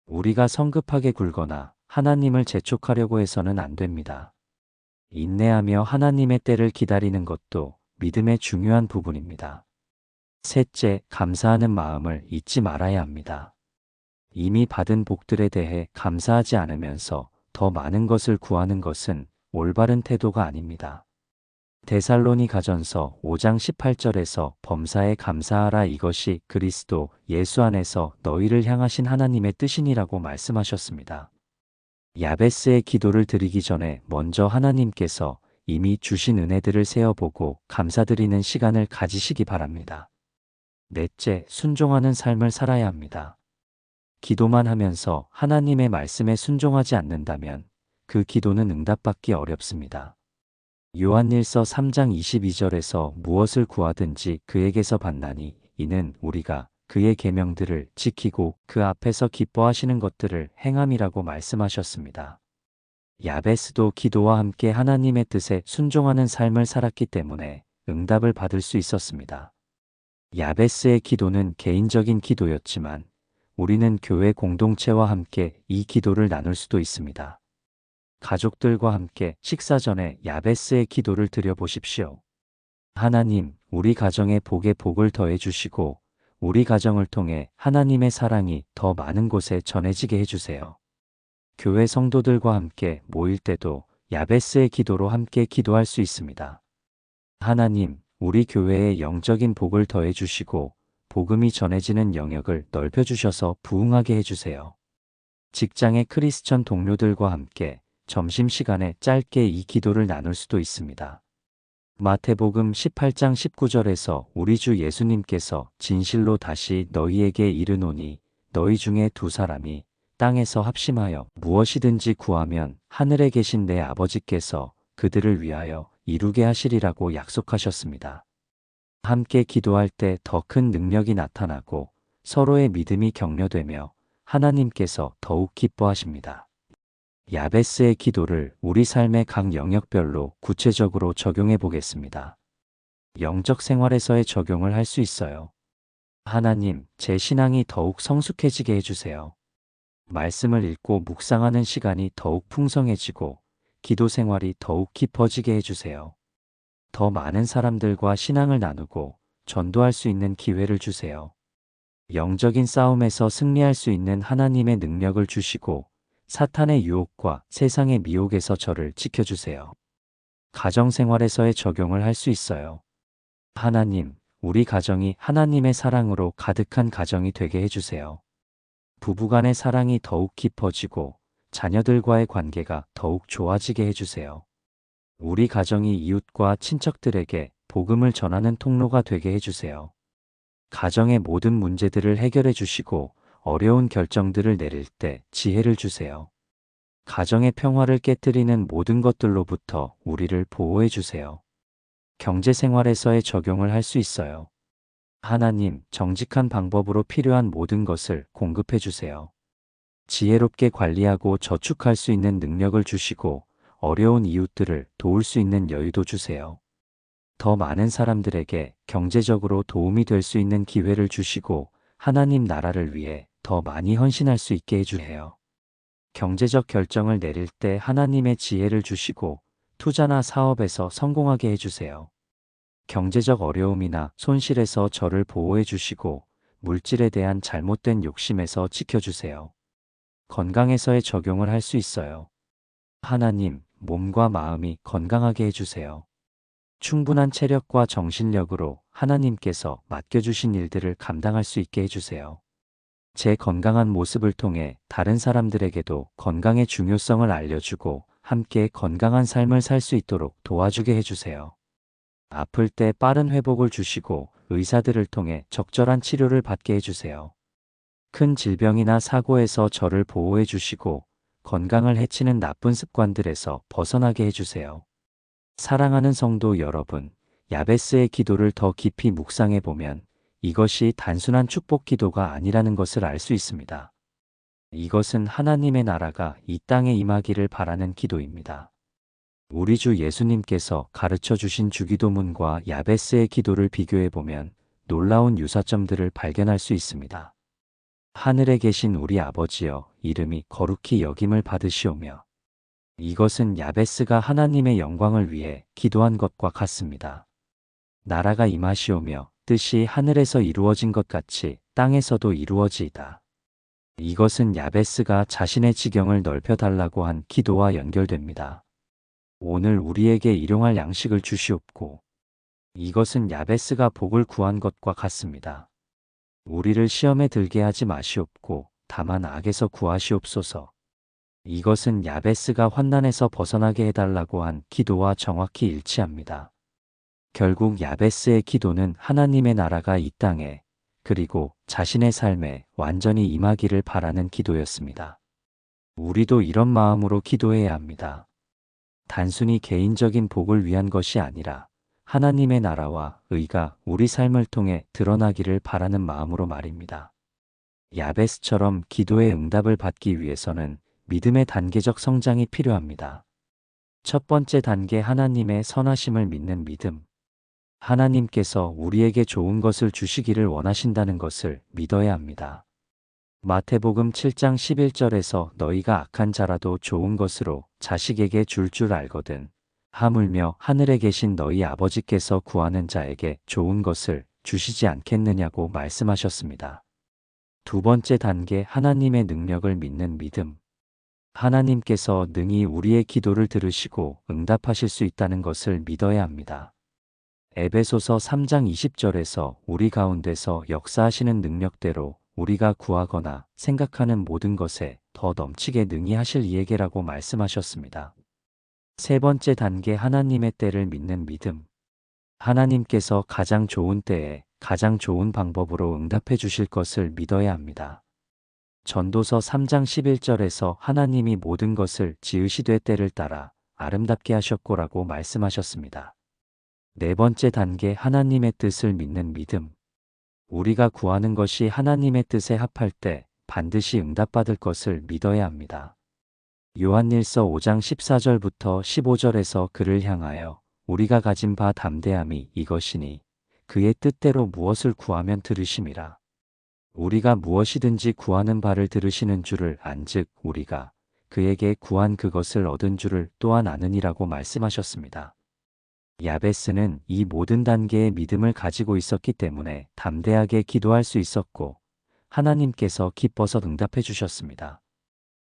우리가 성급하게 굴거나 하나님을 재촉하려고 해서는 안 됩니다. 인내하며 하나님의 때를 기다리는 것도 믿음의 중요한 부분입니다. 셋째, 감사하는 마음을 잊지 말아야 합니다. 이미 받은 복들에 대해 감사하지 않으면서 더 많은 것을 구하는 것은 올바른 태도가 아닙니다. 데살로니가전서 5장 18절에서 범사에 감사하라 이것이 그리스도 예수 안에서 너희를 향하신 하나님의 뜻이니라고 말씀하셨습니다. 야베스의 기도를 드리기 전에 먼저 하나님께서 이미 주신 은혜들을 세어보고 감사드리는 시간을 가지시기 바랍니다. 넷째, 순종하는 삶을 살아야 합니다. 기도만 하면서 하나님의 말씀에 순종하지 않는다면 그 기도는 응답받기 어렵습니다. 요한일서 3장 22절에서 무엇을 구하든지 그에게서 받나니 이는 우리가 그의 계명들을 지키고 그 앞에서 기뻐하시는 것들을 행함이라고 말씀하셨습니다. 야베스도 기도와 함께 하나님의 뜻에 순종하는 삶을 살았기 때문에 응답을 받을 수 있었습니다. 야베스의 기도는 개인적인 기도였지만 우리는 교회 공동체와 함께 이 기도를 나눌 수도 있습니다. 가족들과 함께 식사 전에 야베스의 기도를 드려보십시오. 하나님, 우리 가정에 복에 복을 더해 주시고 우리 가정을 통해 하나님의 사랑이 더 많은 곳에 전해지게 해주세요. 교회 성도들과 함께 모일 때도 야베스의 기도로 함께 기도할 수 있습니다. 하나님, 우리 교회에 영적인 복을 더해 주시고 복음이 전해지는 영역을 넓혀 주셔서 부흥하게 해주세요. 직장의 크리스천 동료들과 함께 점심시간에 짧게 이 기도를 나눌 수도 있습니다. 마태복음 18장 19절에서 우리 주 예수님께서 진실로 다시 너희에게 이르노니 너희 중에 두 사람이 땅에서 합심하여 무엇이든지 구하면 하늘에 계신 내 아버지께서 그들을 위하여 이루게 하시리라고 약속하셨습니다. 함께 기도할 때 더 큰 능력이 나타나고 서로의 믿음이 격려되며 하나님께서 더욱 기뻐하십니다. 야베스의 기도를 우리 삶의 각 영역별로 구체적으로 적용해 보겠습니다. 영적 생활에서의 적용을 할 수 있어요. 하나님, 제 신앙이 더욱 성숙해지게 해주세요. 말씀을 읽고 묵상하는 시간이 더욱 풍성해지고 기도 생활이 더욱 깊어지게 해주세요. 더 많은 사람들과 신앙을 나누고 전도할 수 있는 기회를 주세요. 영적인 싸움에서 승리할 수 있는 하나님의 능력을 주시고 사탄의 유혹과 세상의 미혹에서 저를 지켜주세요. 가정생활에서의 적용을 할 수 있어요. 하나님, 우리 가정이 하나님의 사랑으로 가득한 가정이 되게 해주세요. 부부간의 사랑이 더욱 깊어지고 자녀들과의 관계가 더욱 좋아지게 해주세요. 우리 가정이 이웃과 친척들에게 복음을 전하는 통로가 되게 해주세요. 가정의 모든 문제들을 해결해 주시고 어려운 결정들을 내릴 때 지혜를 주세요. 가정의 평화를 깨뜨리는 모든 것들로부터 우리를 보호해 주세요. 경제 생활에서의 적용을 할 수 있어요. 하나님, 정직한 방법으로 필요한 모든 것을 공급해 주세요. 지혜롭게 관리하고 저축할 수 있는 능력을 주시고 어려운 이웃들을 도울 수 있는 여유도 주세요. 더 많은 사람들에게 경제적으로 도움이 될 수 있는 기회를 주시고 하나님 나라를 위해 더 많이 헌신할 수 있게 해주세요. 경제적 결정을 내릴 때 하나님의 지혜를 주시고 투자나 사업에서 성공하게 해주세요. 경제적 어려움이나 손실에서 저를 보호해 주시고 물질에 대한 잘못된 욕심에서 지켜주세요. 건강에서의 적용을 할 수 있어요. 하나님, 몸과 마음이 건강하게 해주세요. 충분한 체력과 정신력으로 하나님께서 맡겨주신 일들을 감당할 수 있게 해주세요. 제 건강한 모습을 통해 다른 사람들에게도 건강의 중요성을 알려주고 함께 건강한 삶을 살 수 있도록 도와주게 해주세요. 아플 때 빠른 회복을 주시고 의사들을 통해 적절한 치료를 받게 해주세요. 큰 질병이나 사고에서 저를 보호해 주시고 건강을 해치는 나쁜 습관들에서 벗어나게 해주세요. 사랑하는 성도 여러분, 야베스의 기도를 더 깊이 묵상해 보면 이것이 단순한 축복 기도가 아니라는 것을 알 수 있습니다. 이것은 하나님의 나라가 이 땅에 임하기를 바라는 기도입니다. 우리 주 예수님께서 가르쳐 주신 주기도문과 야베스의 기도를 비교해 보면 놀라운 유사점들을 발견할 수 있습니다. 하늘에 계신 우리 아버지여, 이름이 거룩히 여김을 받으시오며. 이것은 야베스가 하나님의 영광을 위해 기도한 것과 같습니다. 나라가 임하시오며 뜻이 하늘에서 이루어진 것 같이 땅에서도 이루어지이다. 이것은 야베스가 자신의 지경을 넓혀달라고 한 기도와 연결됩니다. 오늘 우리에게 일용할 양식을 주시옵고. 이것은 야베스가 복을 구한 것과 같습니다. 우리를 시험에 들게 하지 마시옵고 다만 악에서 구하시옵소서. 이것은 야베스가 환난에서 벗어나게 해달라고 한 기도와 정확히 일치합니다. 결국 야베스의 기도는 하나님의 나라가 이 땅에 그리고 자신의 삶에 완전히 임하기를 바라는 기도였습니다. 우리도 이런 마음으로 기도해야 합니다. 단순히 개인적인 복을 위한 것이 아니라 하나님의 나라와 의가 우리 삶을 통해 드러나기를 바라는 마음으로 말입니다. 야베스처럼 기도의 응답을 받기 위해서는 믿음의 단계적 성장이 필요합니다. 첫 번째 단계, 하나님의 선하심을 믿는 믿음. 하나님께서 우리에게 좋은 것을 주시기를 원하신다는 것을 믿어야 합니다. 마태복음 7장 11절에서 너희가 악한 자라도 좋은 것으로 자식에게 줄 알거든 하물며 하늘에 계신 너희 아버지께서 구하는 자에게 좋은 것을 주시지 않겠느냐고 말씀하셨습니다. 두 번째 단계, 하나님의 능력을 믿는 믿음. 하나님께서 능히 우리의 기도를 들으시고 응답하실 수 있다는 것을 믿어야 합니다. 에베소서 3장 20절에서 우리 가운데서 역사하시는 능력대로 우리가 구하거나 생각하는 모든 것에 더 넘치게 능히 하실 이에게라고 말씀하셨습니다. 세 번째 단계, 하나님의 때를 믿는 믿음. 하나님께서 가장 좋은 때에 가장 좋은 방법으로 응답해 주실 것을 믿어야 합니다. 전도서 3장 11절에서 하나님이 모든 것을 지으시되 때를 따라 아름답게 하셨고라고 말씀하셨습니다. 네 번째 단계, 하나님의 뜻을 믿는 믿음. 우리가 구하는 것이 하나님의 뜻에 합할 때 반드시 응답받을 것을 믿어야 합니다. 요한일서 5장 14절부터 15절에서 그를 향하여 우리가 가진 바 담대함이 이것이니 그의 뜻대로 무엇을 구하면 들으심이라. 우리가 무엇이든지 구하는 바를 들으시는 줄을 안즉 우리가 그에게 구한 그것을 얻은 줄을 또한 아느니라고 말씀하셨습니다. 야베스는 이 모든 단계의 믿음을 가지고 있었기 때문에 담대하게 기도할 수 있었고 하나님께서 기뻐서 응답해 주셨습니다.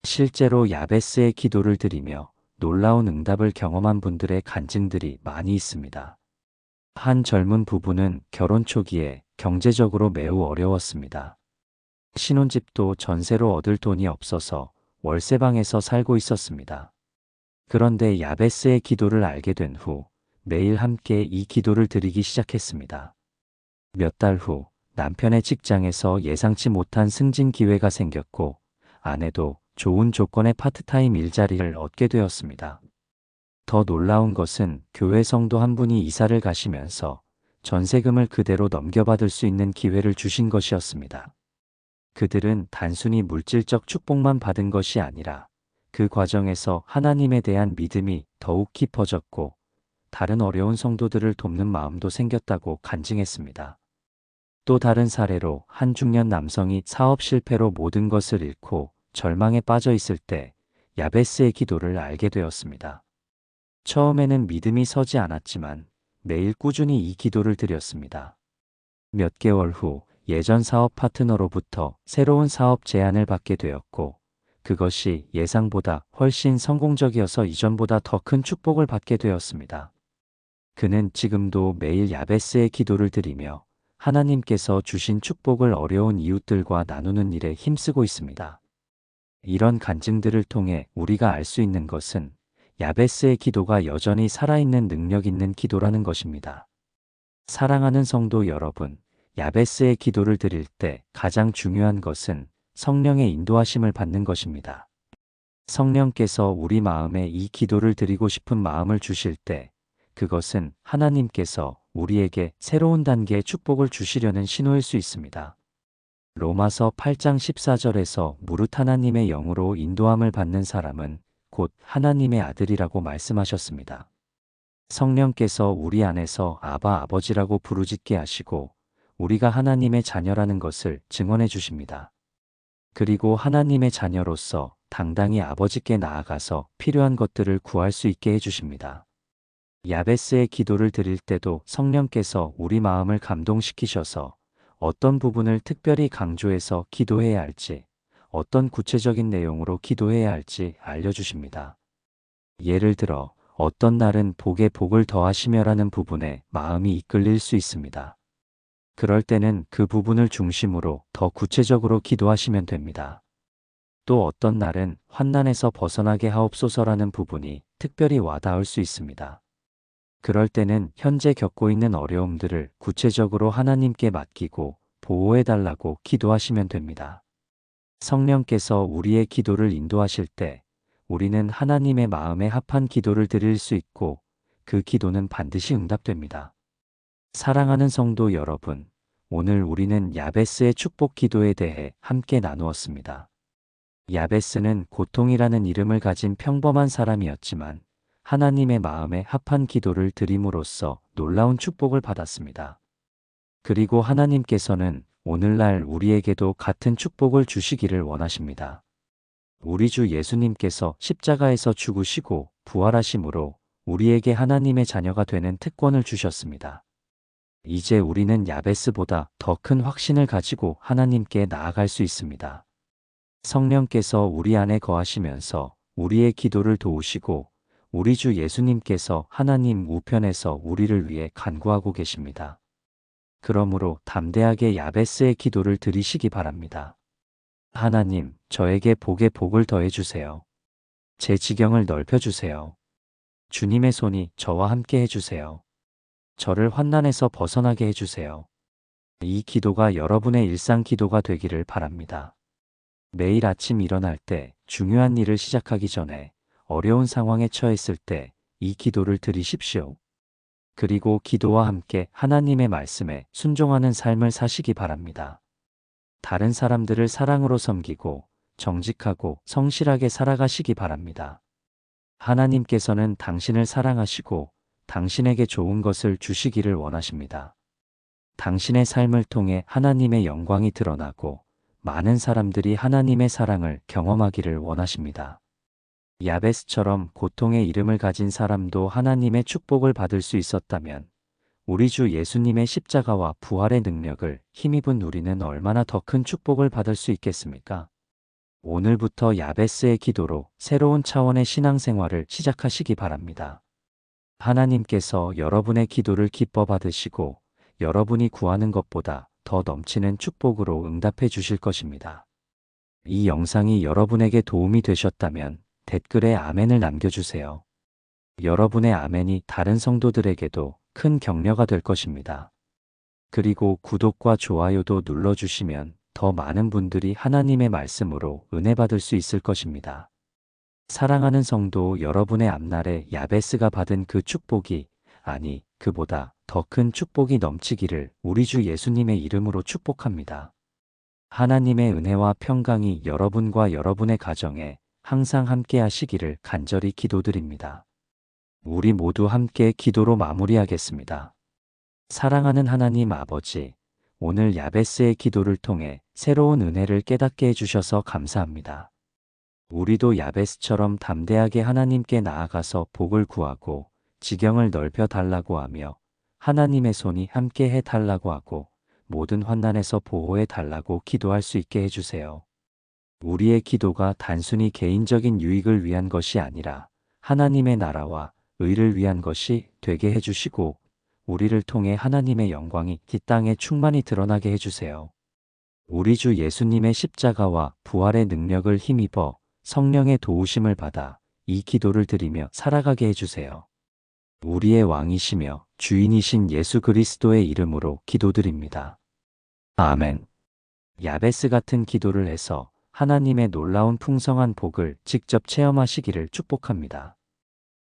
실제로 야베스의 기도를 드리며 놀라운 응답을 경험한 분들의 간증들이 많이 있습니다. 한 젊은 부부는 결혼 초기에 경제적으로 매우 어려웠습니다. 신혼집도 전세로 얻을 돈이 없어서 월세방에서 살고 있었습니다. 그런데 야베스의 기도를 알게 된 후 매일 함께 이 기도를 드리기 시작했습니다. 몇 달 후 남편의 직장에서 예상치 못한 승진 기회가 생겼고 아내도 좋은 조건의 파트타임 일자리를 얻게 되었습니다. 더 놀라운 것은 교회 성도 한 분이 이사를 가시면서 전세금을 그대로 넘겨받을 수 있는 기회를 주신 것이었습니다. 그들은 단순히 물질적 축복만 받은 것이 아니라 그 과정에서 하나님에 대한 믿음이 더욱 깊어졌고 다른 어려운 성도들을 돕는 마음도 생겼다고 간증했습니다. 또 다른 사례로 한 중년 남성이 사업 실패로 모든 것을 잃고 절망에 빠져 있을 때 야베스의 기도를 알게 되었습니다. 처음에는 믿음이 서지 않았지만 매일 꾸준히 이 기도를 드렸습니다. 몇 개월 후 예전 사업 파트너로부터 새로운 사업 제안을 받게 되었고 그것이 예상보다 훨씬 성공적이어서 이전보다 더 큰 축복을 받게 되었습니다. 그는 지금도 매일 야베스의 기도를 드리며 하나님께서 주신 축복을 어려운 이웃들과 나누는 일에 힘쓰고 있습니다. 이런 간증들을 통해 우리가 알 수 있는 것은 야베스의 기도가 여전히 살아있는 능력 있는 기도라는 것입니다. 사랑하는 성도 여러분, 야베스의 기도를 드릴 때 가장 중요한 것은 성령의 인도하심을 받는 것입니다. 성령께서 우리 마음에 이 기도를 드리고 싶은 마음을 주실 때 그것은 하나님께서 우리에게 새로운 단계의 축복을 주시려는 신호일 수 있습니다. 로마서 8장 14절에서 무릇 하나님의 영으로 인도함을 받는 사람은 곧 하나님의 아들이라고 말씀하셨습니다. 성령께서 우리 안에서 아바 아버지라고 부르짖게 하시고 우리가 하나님의 자녀라는 것을 증언해 주십니다. 그리고 하나님의 자녀로서 당당히 아버지께 나아가서 필요한 것들을 구할 수 있게 해주십니다. 야베스의 기도를 드릴 때도 성령께서 우리 마음을 감동시키셔서 어떤 부분을 특별히 강조해서 기도해야 할지, 어떤 구체적인 내용으로 기도해야 할지 알려주십니다. 예를 들어 어떤 날은 복에 복을 더하시며라는 부분에 마음이 이끌릴 수 있습니다. 그럴 때는 그 부분을 중심으로 더 구체적으로 기도하시면 됩니다. 또 어떤 날은 환난에서 벗어나게 하옵소서라는 부분이 특별히 와닿을 수 있습니다. 그럴 때는 현재 겪고 있는 어려움들을 구체적으로 하나님께 맡기고 보호해달라고 기도하시면 됩니다. 성령께서 우리의 기도를 인도하실 때 우리는 하나님의 마음에 합한 기도를 드릴 수 있고 그 기도는 반드시 응답됩니다. 사랑하는 성도 여러분, 오늘 우리는 야베스의 축복 기도에 대해 함께 나누었습니다. 야베스는 고통이라는 이름을 가진 평범한 사람이었지만 하나님의 마음에 합한 기도를 드림으로써 놀라운 축복을 받았습니다. 그리고 하나님께서는 오늘날 우리에게도 같은 축복을 주시기를 원하십니다. 우리 주 예수님께서 십자가에서 죽으시고 부활하심으로 우리에게 하나님의 자녀가 되는 특권을 주셨습니다. 이제 우리는 야베스보다 더 큰 확신을 가지고 하나님께 나아갈 수 있습니다. 성령께서 우리 안에 거하시면서 우리의 기도를 도우시고 우리 주 예수님께서 하나님 우편에서 우리를 위해 간구하고 계십니다. 그러므로 담대하게 야베스의 기도를 드리시기 바랍니다. 하나님, 저에게 복에 복을 더해 주세요. 제 지경을 넓혀 주세요. 주님의 손이 저와 함께 해주세요. 저를 환난에서 벗어나게 해주세요. 이 기도가 여러분의 일상 기도가 되기를 바랍니다. 매일 아침 일어날 때, 중요한 일을 시작하기 전에, 어려운 상황에 처했을 때 이 기도를 드리십시오. 그리고 기도와 함께 하나님의 말씀에 순종하는 삶을 사시기 바랍니다. 다른 사람들을 사랑으로 섬기고 정직하고 성실하게 살아가시기 바랍니다. 하나님께서는 당신을 사랑하시고 당신에게 좋은 것을 주시기를 원하십니다. 당신의 삶을 통해 하나님의 영광이 드러나고 많은 사람들이 하나님의 사랑을 경험하기를 원하십니다. 야베스처럼 고통의 이름을 가진 사람도 하나님의 축복을 받을 수 있었다면 우리 주 예수님의 십자가와 부활의 능력을 힘입은 우리는 얼마나 더 큰 축복을 받을 수 있겠습니까? 오늘부터 야베스의 기도로 새로운 차원의 신앙생활을 시작하시기 바랍니다. 하나님께서 여러분의 기도를 기뻐 받으시고 여러분이 구하는 것보다 더 넘치는 축복으로 응답해 주실 것입니다. 이 영상이 여러분에게 도움이 되셨다면 댓글에 아멘을 남겨주세요. 여러분의 아멘이 다른 성도들에게도 큰 격려가 될 것입니다. 그리고 구독과 좋아요도 눌러주시면 더 많은 분들이 하나님의 말씀으로 은혜 받을 수 있을 것입니다. 사랑하는 성도 여러분의 앞날에 야베스가 받은 그 축복이, 아니, 그보다 더 큰 축복이 넘치기를 우리 주 예수님의 이름으로 축복합니다. 하나님의 은혜와 평강이 여러분과 여러분의 가정에 항상 함께 하시기를 간절히 기도드립니다. 우리 모두 함께 기도로 마무리하겠습니다. 사랑하는 하나님 아버지, 오늘 야베스의 기도를 통해 새로운 은혜를 깨닫게 해주셔서 감사합니다. 우리도 야베스처럼 담대하게 하나님께 나아가서 복을 구하고 지경을 넓혀 달라고 하며 하나님의 손이 함께 해달라고 하고 모든 환난에서 보호해 달라고 기도할 수 있게 해주세요. 우리의 기도가 단순히 개인적인 유익을 위한 것이 아니라 하나님의 나라와 의를 위한 것이 되게 해주시고 우리를 통해 하나님의 영광이 이 땅에 충만히 드러나게 해주세요. 우리 주 예수님의 십자가와 부활의 능력을 힘입어 성령의 도우심을 받아 이 기도를 드리며 살아가게 해주세요. 우리의 왕이시며 주인이신 예수 그리스도의 이름으로 기도드립니다. 아멘. 야베스 같은 기도를 해서 하나님의 놀라운 풍성한 복을 직접 체험하시기를 축복합니다.